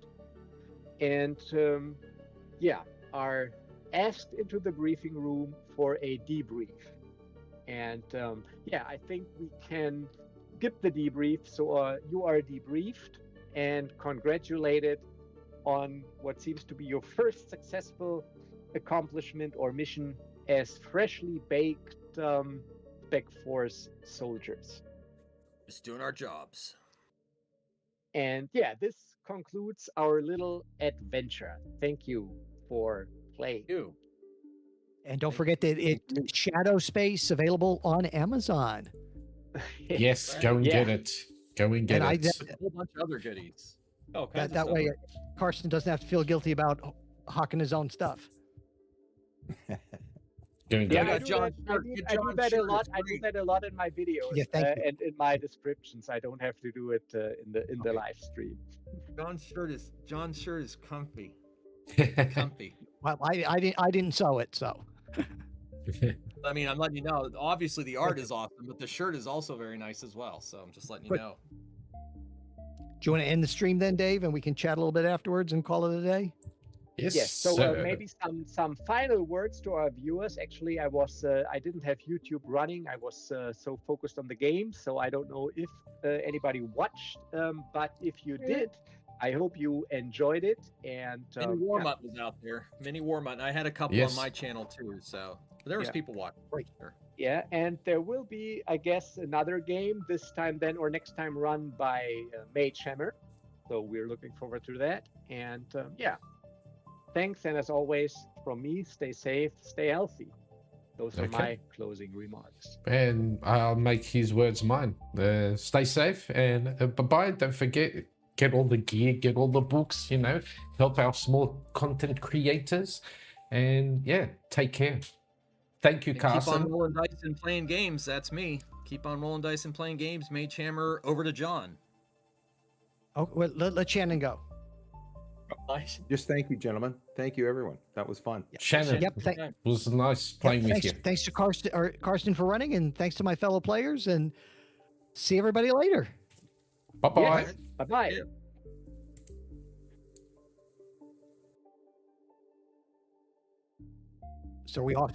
and are asked into the briefing room for a debrief. And I think we can skip the debrief. So you are debriefed and congratulated on what seems to be your first successful accomplishment or mission as freshly baked Spec Force soldiers. Just doing our jobs. And yeah, this concludes our little adventure. Thank you for playing. And don't forget that it's Shadow Space available on Amazon. Yes, go and get it. Go and get it. A whole bunch of other goodies. That way, Carsten doesn't have to feel guilty about hawking his own stuff. Go and get I it. do that a lot. I do that a lot in my videos and in my descriptions. I don't have to do it in the live stream. John's shirt is comfy. Comfy. Well, I didn't sew it, so. I mean, I'm letting you know. Obviously, the art is awesome, but the shirt is also very nice as well. So I'm just letting you know. Do you want to end the stream then, Dave, and we can chat a little bit afterwards and call it a day? Yes. So maybe some final words to our viewers. Actually, I didn't have YouTube running. I was so focused on the game, so I don't know if anybody watched. But if you did, I hope you enjoyed it. And Mini Warmut was out there. Mini Warmut. I had a couple on my channel too. So there was people watching. Right. Sure. Yeah, and there will be, I guess, another game this time then or next time run by Mage Hammer. So we're looking forward to that. And thanks. And as always, from me, stay safe, stay healthy. Those are Okay. my closing remarks. And I'll make his words mine. Stay safe and bye-bye. Don't forget, get all the gear, get all the books, help our small content creators. And yeah, take care. Thank you, And keep on Carsten. rolling dice and playing games. That's me. Keep on rolling dice and playing games. Mage Hammer, over to John. Oh, well, let Shannon go. Nice. Just thank you, gentlemen. Thank you, everyone. That was fun. Shannon, Yep. it was nice playing with you. Thanks to Carsten for running, and thanks to my fellow players. And see everybody later. Bye-bye. Yes. Bye-bye. Yeah. So we off.